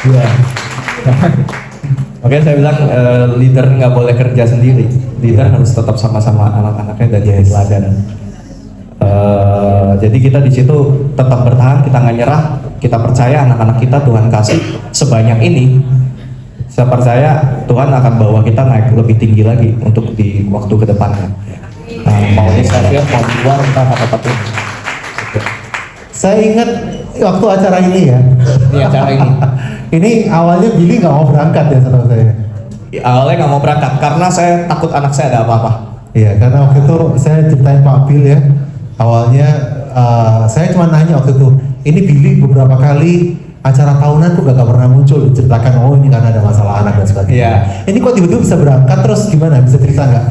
Speaker 2: Iya.
Speaker 1: Oke, saya bilang leader nggak boleh kerja sendiri. Leader harus tetap sama-sama anak-anaknya dan jadi teladan. Jadi kita di situ tetap bertahan, kita nggak nyerah, kita percaya anak-anak kita Tuhan kasih sebanyak ini. Saya percaya Tuhan akan bawa kita naik lebih tinggi lagi untuk di waktu kedepannya. Nah, mau di Xavier, mau di luar, kita akan tetap ini.
Speaker 2: Saya ingat waktu acara ini ya.
Speaker 1: Ini acara ini.
Speaker 2: Ini awalnya Billy nggak mau berangkat ya setahu saya.
Speaker 1: Awalnya nggak mau berangkat karena saya takut anak saya ada apa-apa.
Speaker 2: Iya, karena waktu itu saya ceritain Pak Bill ya. Awalnya saya cuma nanya waktu itu, ini Billy beberapa kali acara tahunan tuh gak pernah muncul diceritakan, oh ini karena ada masalah anak dan sebagainya.
Speaker 1: Iya.
Speaker 2: Ini kok tiba-tiba bisa berangkat, terus gimana? Bisa cerita nggak?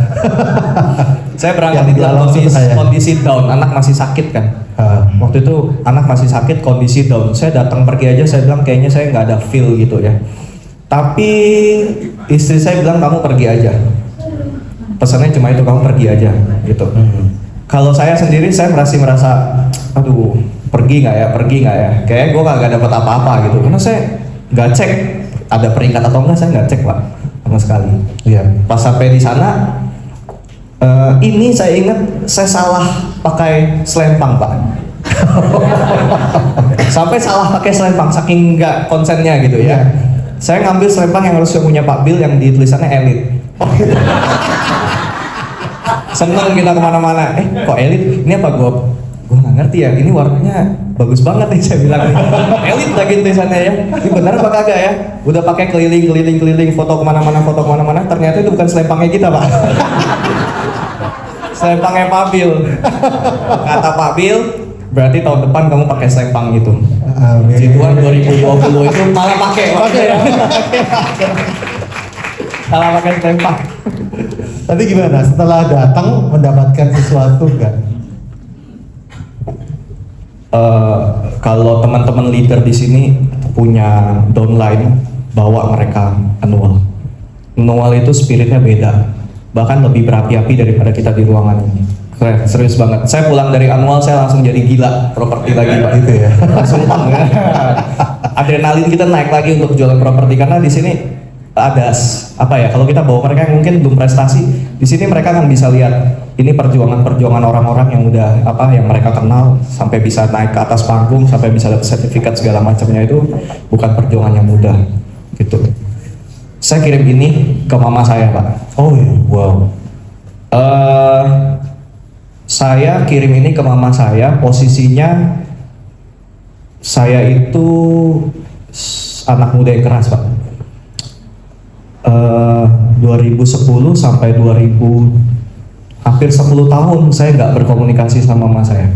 Speaker 1: Saya berangkat
Speaker 2: Yang
Speaker 1: di dalam
Speaker 2: dialog itu saya.
Speaker 1: kondisi down, anak masih sakit kan. Waktu itu anak masih sakit, kondisi down. Saya datang pergi aja, saya bilang kayaknya saya nggak ada feel gitu ya. Tapi istri saya bilang kamu pergi aja. Pesannya cuma itu, kamu pergi aja gitu. Kalau saya sendiri saya masih merasa, aduh pergi nggak ya? Kayaknya gue nggak dapat apa-apa gitu. Karena saya nggak cek ada peringkat atau enggak, saya nggak cek, Pak. sama sekali.
Speaker 2: Iya.
Speaker 1: Pas sampai di sana, ini saya ingat saya salah pakai selempang Pak. Sampai salah pakai selempang saking nggak konsennya gitu ya. Saya ngambil selempang yang harusnya punya Pak Bill yang di tulisannya elit. Seneng kita kemana-mana. Kok elit? Ini apa gue nggak ngerti ya. Ini warnanya bagus banget nih saya bilang nih. Elit lagi tulisannya ya. Ini benar apa kagak ya? Udah pakai keliling foto kemana-mana. Ternyata itu bukan selempangnya kita Pak. Selempangnya Pak Bill. Kata Pak Bill, berarti tahun depan kamu pakai selempang itu. Tuan 2020 itu malah pakai. Malah pakai selempang.
Speaker 2: Tapi gimana? Setelah datang mendapatkan sesuatu nggak?
Speaker 1: Kalau teman-teman leader di sini punya downline, bawa mereka annual. Annual itu spiritnya beda, bahkan lebih berapi-api daripada kita di ruangan ini. Keren, serius banget. Saya pulang dari annual, saya langsung jadi gila properti lagi Pak.
Speaker 2: Gitu ya.
Speaker 1: Langsung ya. Adrenalin kita naik lagi untuk jualan properti karena di sini ada apa ya? Kalau kita bawa mereka yang mungkin belum prestasi, di sini mereka kan bisa lihat ini perjuangan orang-orang yang udah yang mereka kenal sampai bisa naik ke atas panggung, sampai bisa dapat sertifikat segala macamnya, itu bukan perjuangan yang mudah gitu. Saya kirim ini ke mama saya Pak.
Speaker 2: Oh iya, wow.
Speaker 1: Saya kirim ini ke mama saya, posisinya saya itu anak muda yang keras Pak. 2010 sampai 2000, hampir 10 tahun saya nggak berkomunikasi sama mama saya.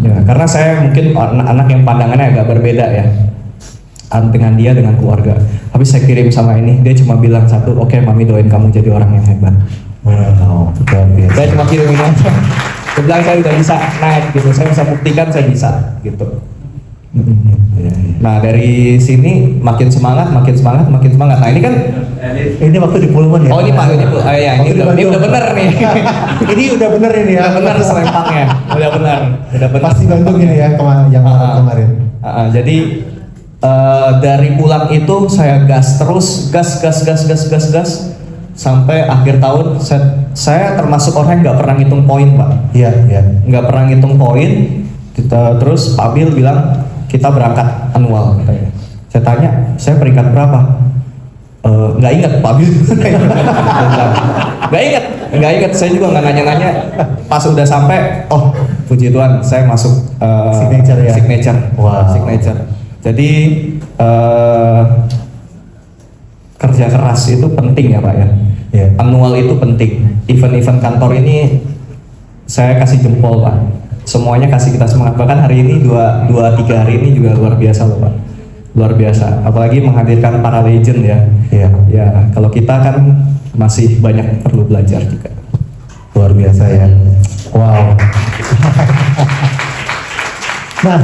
Speaker 1: Ya, karena saya mungkin anak yang pandangannya agak berbeda ya dengan dia, dengan keluarga. Tapi saya kirim sama ini, dia cuma bilang satu, oke, mami doain kamu jadi orang yang hebat.
Speaker 2: Wow, biasa.
Speaker 1: Saya cuma kirim ini aja. Dia bilang saya udah bisa naik gitu, saya bisa buktikan saya bisa gitu. Nah dari sini makin semangat. Nah ini kan
Speaker 2: ini waktu di Pullman ya?
Speaker 1: Oh ini Pak, ini udah bener nih.
Speaker 2: Ini udah bener ini ya?
Speaker 1: Udah bener selempangnya, udah bener.
Speaker 2: Pasti Bandung ini ya yang kemarin.
Speaker 1: Jadi dari pulang itu saya gas terus, gas sampai akhir tahun. Saya termasuk orang yang nggak pernah ngitung poin Pak.
Speaker 2: Iya.
Speaker 1: Nggak pernah ngitung poin. Terus Pak Bill bilang kita berangkat annual katanya. Saya tanya, saya peringkat berapa? Nggak ingat Pak Bill. Nggak ingat. Saya juga nggak nanya-nanya. Pas udah sampai, oh puji Tuhan, saya masuk
Speaker 2: signature ya.
Speaker 1: Wow. Signature. Jadi kerja keras itu penting ya Pak ya.
Speaker 2: Yeah.
Speaker 1: Annual itu penting. Event-event kantor ini saya kasih jempol Pak. Semuanya kasih kita semangat. Bahkan hari ini 2-3 hari ini juga luar biasa loh Pak. Luar biasa. Apalagi menghadirkan para legend ya.
Speaker 2: Iya.
Speaker 1: Ya kalau kita kan masih banyak perlu belajar juga.
Speaker 2: Luar biasa ya. Wow. Nah,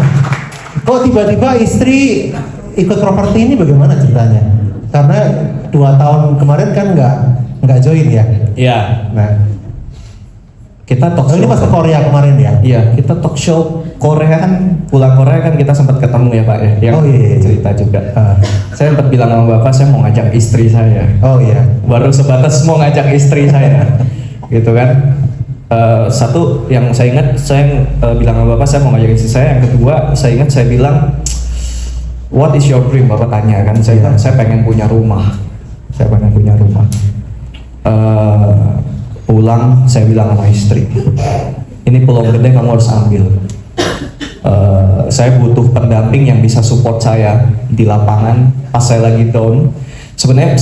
Speaker 2: kok tiba-tiba istri ikut properti ini bagaimana ceritanya? Karena 2 tahun kemarin kan nggak join ya.
Speaker 1: Iya.
Speaker 2: Nah,
Speaker 1: kita talk show.
Speaker 2: ini pas ke Korea kemarin ya?
Speaker 1: Iya, kita talk show Korea kan, pulang Korea kan kita sempat ketemu ya Pak ya. Yang
Speaker 2: iya.
Speaker 1: cerita juga. Saya sempat bilang sama Bapak, saya mau ngajak istri saya.
Speaker 2: Oh iya.
Speaker 1: Baru sebatas mau ngajak istri saya, gitu kan. Satu yang saya ingat, saya bilang sama Bapak saya mau ngajak istri saya. Yang kedua, saya ingat saya bilang, what is your dream? Bapak tanya kan, saya bilang saya pengen punya rumah. Pulang, saya bilang sama istri, ini peluang gede kamu harus ambil. Saya butuh pendamping yang bisa support saya di lapangan pas saya lagi down. Sebenarnya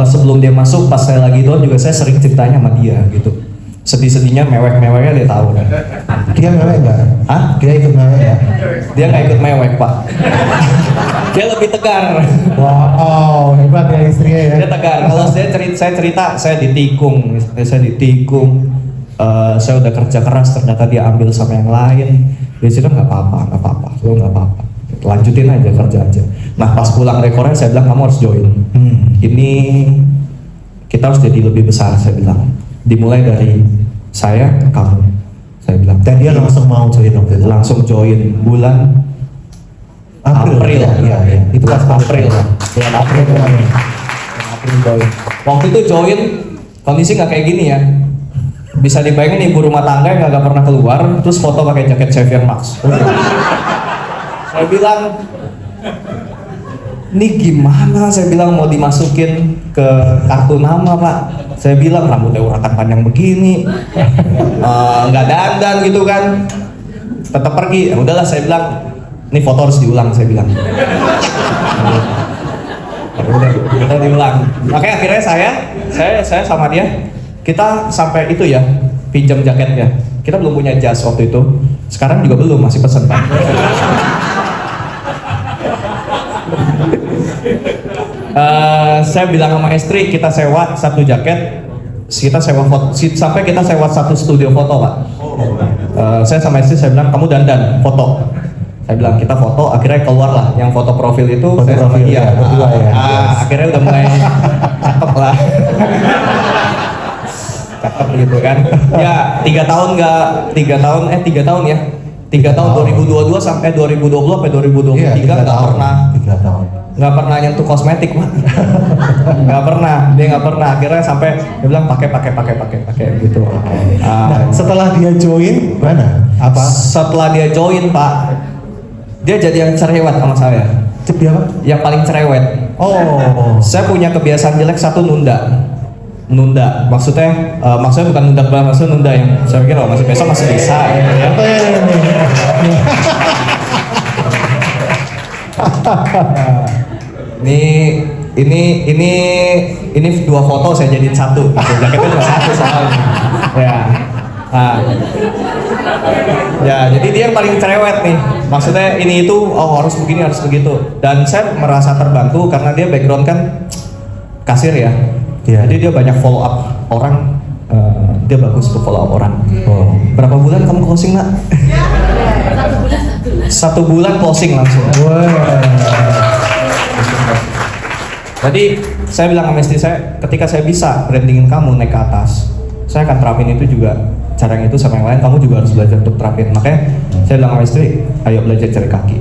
Speaker 1: sebelum dia masuk, pas saya lagi down juga saya sering ceritanya sama dia gitu. Sedih-sedihnya, mewek-meweknya dia tahu kan.
Speaker 2: Dia mewek nggak?
Speaker 1: Hah?
Speaker 2: Dia ikut mewek ya?
Speaker 1: Dia nggak ikut mewek Pak. Dia lebih tegar.
Speaker 2: Wow, hebat ya istrinya ya.
Speaker 1: Dia tegar. Kalau saya cerita, saya ditikung. Saya udah kerja keras, ternyata dia ambil sama yang lain. Dia bilang nggak apa-apa, lo nggak apa-apa. Lanjutin aja, kerja aja. Nah pas pulang dari Korea saya bilang kamu harus join. Ini kita harus jadi lebih besar, saya bilang. Dimulai dari saya ke kamu, saya bilang.
Speaker 2: Dan dia langsung mau join waktu itu?
Speaker 1: Langsung join bulan April.
Speaker 2: Iya.
Speaker 1: Itu kan April.
Speaker 2: Bulan April kemarin.
Speaker 1: Waktu itu join kondisi nggak kayak gini ya. Bisa dibayangin ibu rumah tangga yang nggak pernah keluar, terus foto pakai jaket Xavier Max. Saya bilang, ini gimana? Saya bilang mau dimasukin ke kartu nama pak. Saya bilang rambutnya urakan panjang begini, nggak dandan gitu kan. Tetap pergi. Ya udahlah saya bilang, ini foto harus diulang saya bilang. Udah diulang. Makanya akhirnya saya sama dia kita sampai itu ya pinjam jaketnya. Kita belum punya jas waktu itu. Sekarang juga belum, masih pesen pak. Saya bilang sama istri kita sewa satu jaket. Kita sewa foto, sampai kita sewa satu studio foto pak. Saya sama istri saya bilang kamu dandan foto. Saya bilang kita foto, akhirnya keluar lah yang foto profil itu.
Speaker 2: Foto
Speaker 1: saya sama
Speaker 2: profil,
Speaker 1: dia.
Speaker 2: ya, berdua ya.
Speaker 1: Akhirnya udah mulai cakep lah. Cakep gitu kan. Ya 3 tahun ya. 3 tahun 2022 sampai 2020 sampai 2023
Speaker 2: Iya,
Speaker 1: nggak pernah nyentuh kosmetik pak. Nggak pernah, dia nggak pernah. Akhirnya sampai dia bilang pakai gitu.
Speaker 2: Nah, setelah dia join mana? Apa?
Speaker 1: Setelah dia join pak, dia jadi yang cerewet sama saya.
Speaker 2: Dia apa?
Speaker 1: Yang paling cerewet.
Speaker 2: Oh.
Speaker 1: Saya punya kebiasaan jelek satu, nunda. Maksudnya bukan nunda, maksudnya nunda yang saya pikir masih besok masih bisa gitu ya. Ini 2 foto saya jadiin 1 gitu. Jaketnya cuma 1 soalnya. Ya, jadi dia yang paling cerewet nih. Maksudnya ini itu harus begini harus begitu. Dan saya merasa terbantu karena dia background kan kasir ya.
Speaker 2: Iya.
Speaker 1: Jadi dia banyak follow up orang. Dia bagus untuk follow up orang.
Speaker 2: Oh.
Speaker 1: Berapa bulan kamu closing nak? 1 bulan closing langsung. Jadi saya bilang sama istri saya, ketika saya bisa brandingin kamu naik ke atas, saya akan terapin itu juga. Cara yang itu sama yang lain, kamu juga harus belajar untuk terapin. Makanya saya bilang sama istri, ayo belajar cari kaki.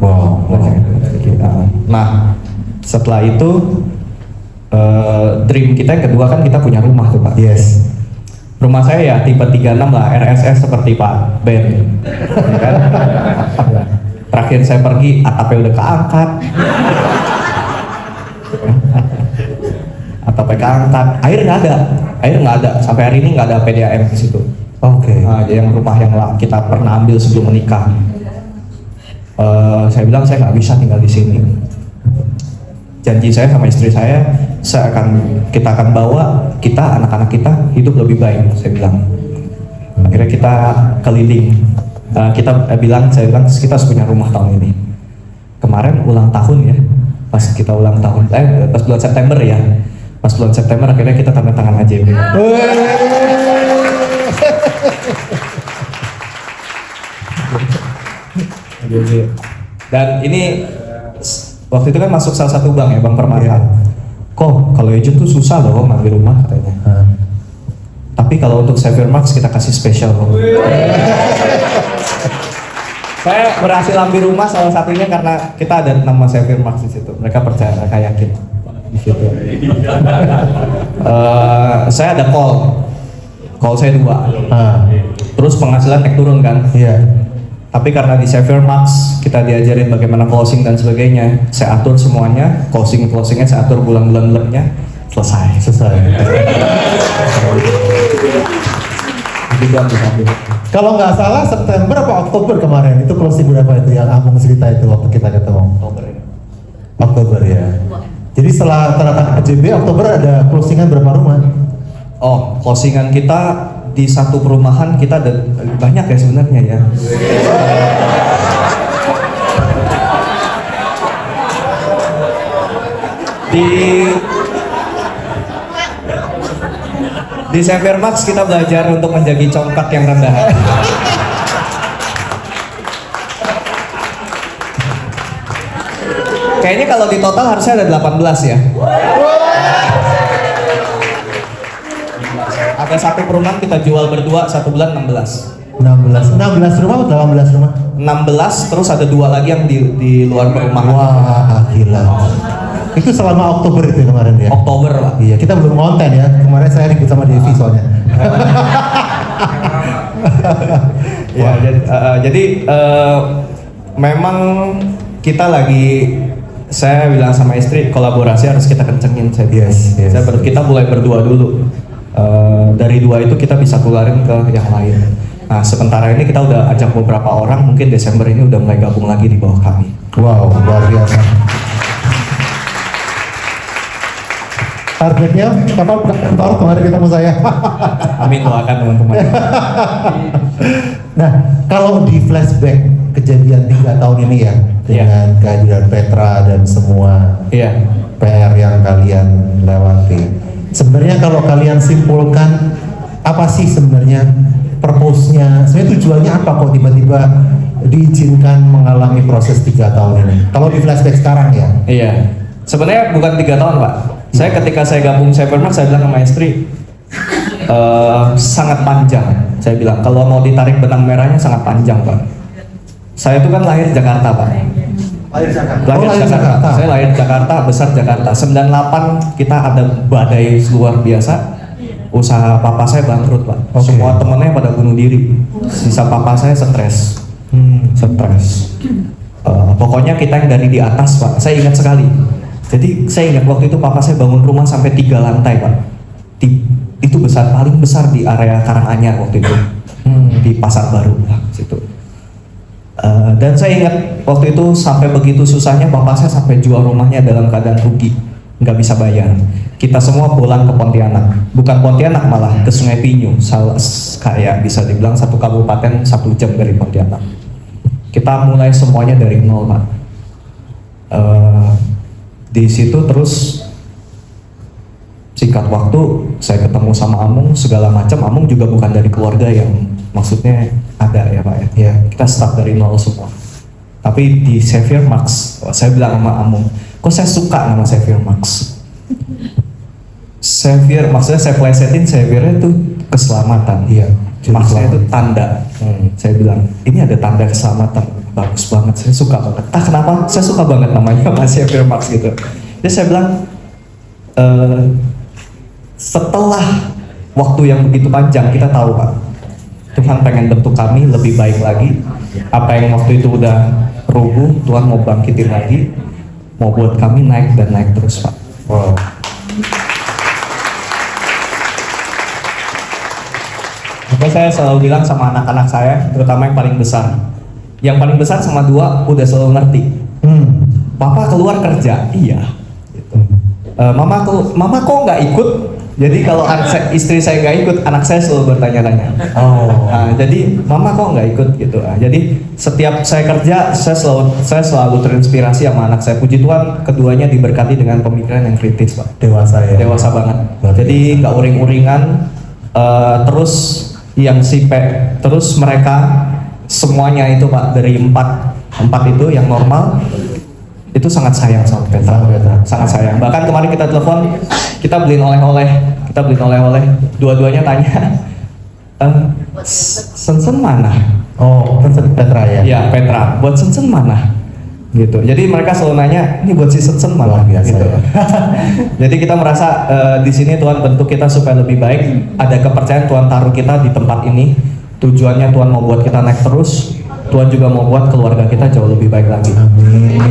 Speaker 1: Belajar cari kaki. Nah, setelah itu dream kita yang kedua kan kita punya rumah tuh pak.
Speaker 2: Yes.
Speaker 1: Rumah saya ya tipe 36 lah, RSS seperti Pak Ben. Ya kan? Terakhir saya pergi, atapnya udah keangkat. Atapnya keangkat, air nggak ada. Sampai hari ini nggak ada PDAM di situ.
Speaker 2: Oke.
Speaker 1: Nah, yang rumah yang kita pernah ambil sebelum menikah. Saya bilang saya nggak bisa tinggal di sini. Janji saya sama istri saya kita akan bawa anak-anak kita hidup lebih baik. Saya bilang. Akhirnya kita keliling. Saya bilang kita harus punya rumah tahun ini. Kemarin ulang tahun ya, pas kita ulang tahun, pas bulan September ya. Pas bulan September akhirnya kita tanda tangan AJB. Dan ini waktu itu kan masuk salah satu bank ya, Bank Permata. Kok kalau agent tuh susah loh ngambil rumah katanya. Tapi kalau untuk Xavier Max kita kasih spesial loh. Saya berhasil ambil rumah salah satunya karena kita ada nama Xavier Max di situ. Mereka percaya, mereka yakin di situ. Saya ada call saya 2. Terus penghasilan naik turun kan?
Speaker 2: Iya.
Speaker 1: Tapi karena di Xavier Max kita diajarin bagaimana closing dan sebagainya, saya atur semuanya, closingnya saya atur bulan-bulannya, selesai.
Speaker 2: Kalau nggak salah September apa Oktober kemarin itu closing berapa itu yang Amung cerita itu waktu kita ketemu? Oktober ya. Jadi setelah tanda tangan AJB Oktober ada closingan berapa rumah?
Speaker 1: Closingan kita di satu perumahan kita ada banyak ya sebenarnya ya. Di Xavier Max kita belajar untuk menjadi congkak yang rendah hati. Kayaknya kalau di total harusnya ada 18 ya. Ada satu perumahan kita jual berdua 1 bulan 16
Speaker 2: rumah atau 18 rumah?
Speaker 1: 16 terus ada 2 lagi yang di luar perumahan.
Speaker 2: Wah, gila. Itu selama Oktober itu kemarin ya.
Speaker 1: Oktober Pak.
Speaker 2: Iya, kita belum konten ya. Kemarin saya ribut sama Devi soalnya.
Speaker 1: Ya, jadi memang kita lagi, saya bilang sama istri kolaborasi harus kita kencengin.
Speaker 2: Yes.
Speaker 1: Kita mulai berdua dulu. Dari dua itu kita bisa keluarin ke yang lain. Nah, sementara ini kita udah ajak beberapa orang, mungkin Desember ini udah mulai gabung lagi di bawah kami.
Speaker 2: Wow, luar biasa. Targetnya kapan buka kantor? Kemarin ketemu saya.
Speaker 1: Amin, doakan teman-teman.
Speaker 2: Nah, kalau di flashback kejadian 3 tahun ini ya, dengan kehadiran Petra dan semua
Speaker 1: Iya.
Speaker 2: PR yang kalian lewati. Sebenarnya kalau kalian simpulkan apa sih sebenarnya purpose-nya? Sebenarnya tujuannya apa kok tiba-tiba diizinkan mengalami proses 3 tahun ini? Kalau di flashback sekarang ya.
Speaker 1: Iya. Sebenarnya bukan 3 tahun Pak. Saya ketika saya gabung Cybermax, saya bilang sama istri sangat panjang. Saya bilang kalau mau ditarik benang merahnya sangat panjang Pak. Saya itu kan lahir Jakarta Pak.
Speaker 2: Lahir Jakarta.
Speaker 1: Lahir Jakarta. Saya lahir Jakarta, besar Jakarta. 98 kita ada badai luar biasa. Usaha papa saya bangkrut Pak.
Speaker 2: Oke.
Speaker 1: Semua temennya pada bunuh diri. Sisa papa saya stres. Stres. Pokoknya kita yang dari di atas Pak. Saya ingat sekali. Jadi saya ingat waktu itu papa saya bangun rumah sampai 3 lantai Pak. Itu besar, paling besar di area Karanganyar waktu itu. Di Pasar Baru lah situ. Dan saya ingat waktu itu sampai begitu susahnya papa saya sampai jual rumahnya dalam keadaan rugi, nggak bisa bayar. Kita semua pulang ke Pontianak, bukan Pontianak malah ke Sungai Pinyu, kayak bisa dibilang 1 kabupaten 1 jam dari Pontianak. Kita mulai semuanya dari nol Pak. Di situ terus singkat waktu saya ketemu sama Amung segala macam. Amung juga bukan dari keluarga yang maksudnya ada ya Pak ya. Ya, kita start dari nol semua. Tapi di Xavier Max, saya bilang sama Amung, kok saya suka nama Xavier Max. Xavier, maksudnya saya plesetin Xaviernya itu keselamatan.
Speaker 2: Iya.
Speaker 1: Maksudnya itu tanda. Saya bilang ini ada tanda keselamatan, bagus banget. Saya suka banget. Kenapa? Saya suka banget namanya Mas Xavier Max gitu. Jadi saya bilang setelah waktu yang begitu panjang kita tahu Pak, Tuhan pengen bentuk kami lebih baik lagi. Apa yang waktu itu udah rubuh, Tuhan mau bangkitin lagi, mau buat kami naik dan naik terus Pak.
Speaker 2: Wow.
Speaker 1: Maka saya selalu bilang sama anak-anak saya, terutama yang paling besar. Yang paling besar sama 2 udah selalu ngerti. Papa keluar kerja, iya. Gitu. Mama kok nggak ikut? Jadi kalau istri saya nggak ikut, anak saya selalu bertanya-tanya. Jadi mama kok nggak ikut gitu. Jadi setiap saya kerja, saya selalu terinspirasi sama anak saya. Puji Tuhan, keduanya diberkati dengan pemikiran yang kritis Pak.
Speaker 2: Dewasa ya.
Speaker 1: Dewasa banget. Jadi nggak uring-uringan. Terus yang terus mereka semuanya itu Pak, dari empat itu yang normal itu sangat sayang sama Petra. Sangat sayang. Bahkan kemarin kita telepon, kita beliin oleh-oleh, dua-duanya tanya, Sensen mana?
Speaker 2: Oh, Sensen Petra ya?
Speaker 1: Iya, Petra. Buat Sensen mana? Gitu. Jadi mereka selalu nanya, ini buat si Sensen mana?
Speaker 2: Biasa
Speaker 1: Gitu.
Speaker 2: ya.
Speaker 1: Jadi kita merasa di sini Tuhan bentuk kita supaya lebih baik. Ada kepercayaan Tuhan taruh kita di tempat ini. Tujuannya Tuhan mau buat kita naik terus. Tuhan juga mau buat keluarga kita jauh lebih baik lagi.
Speaker 2: Amin.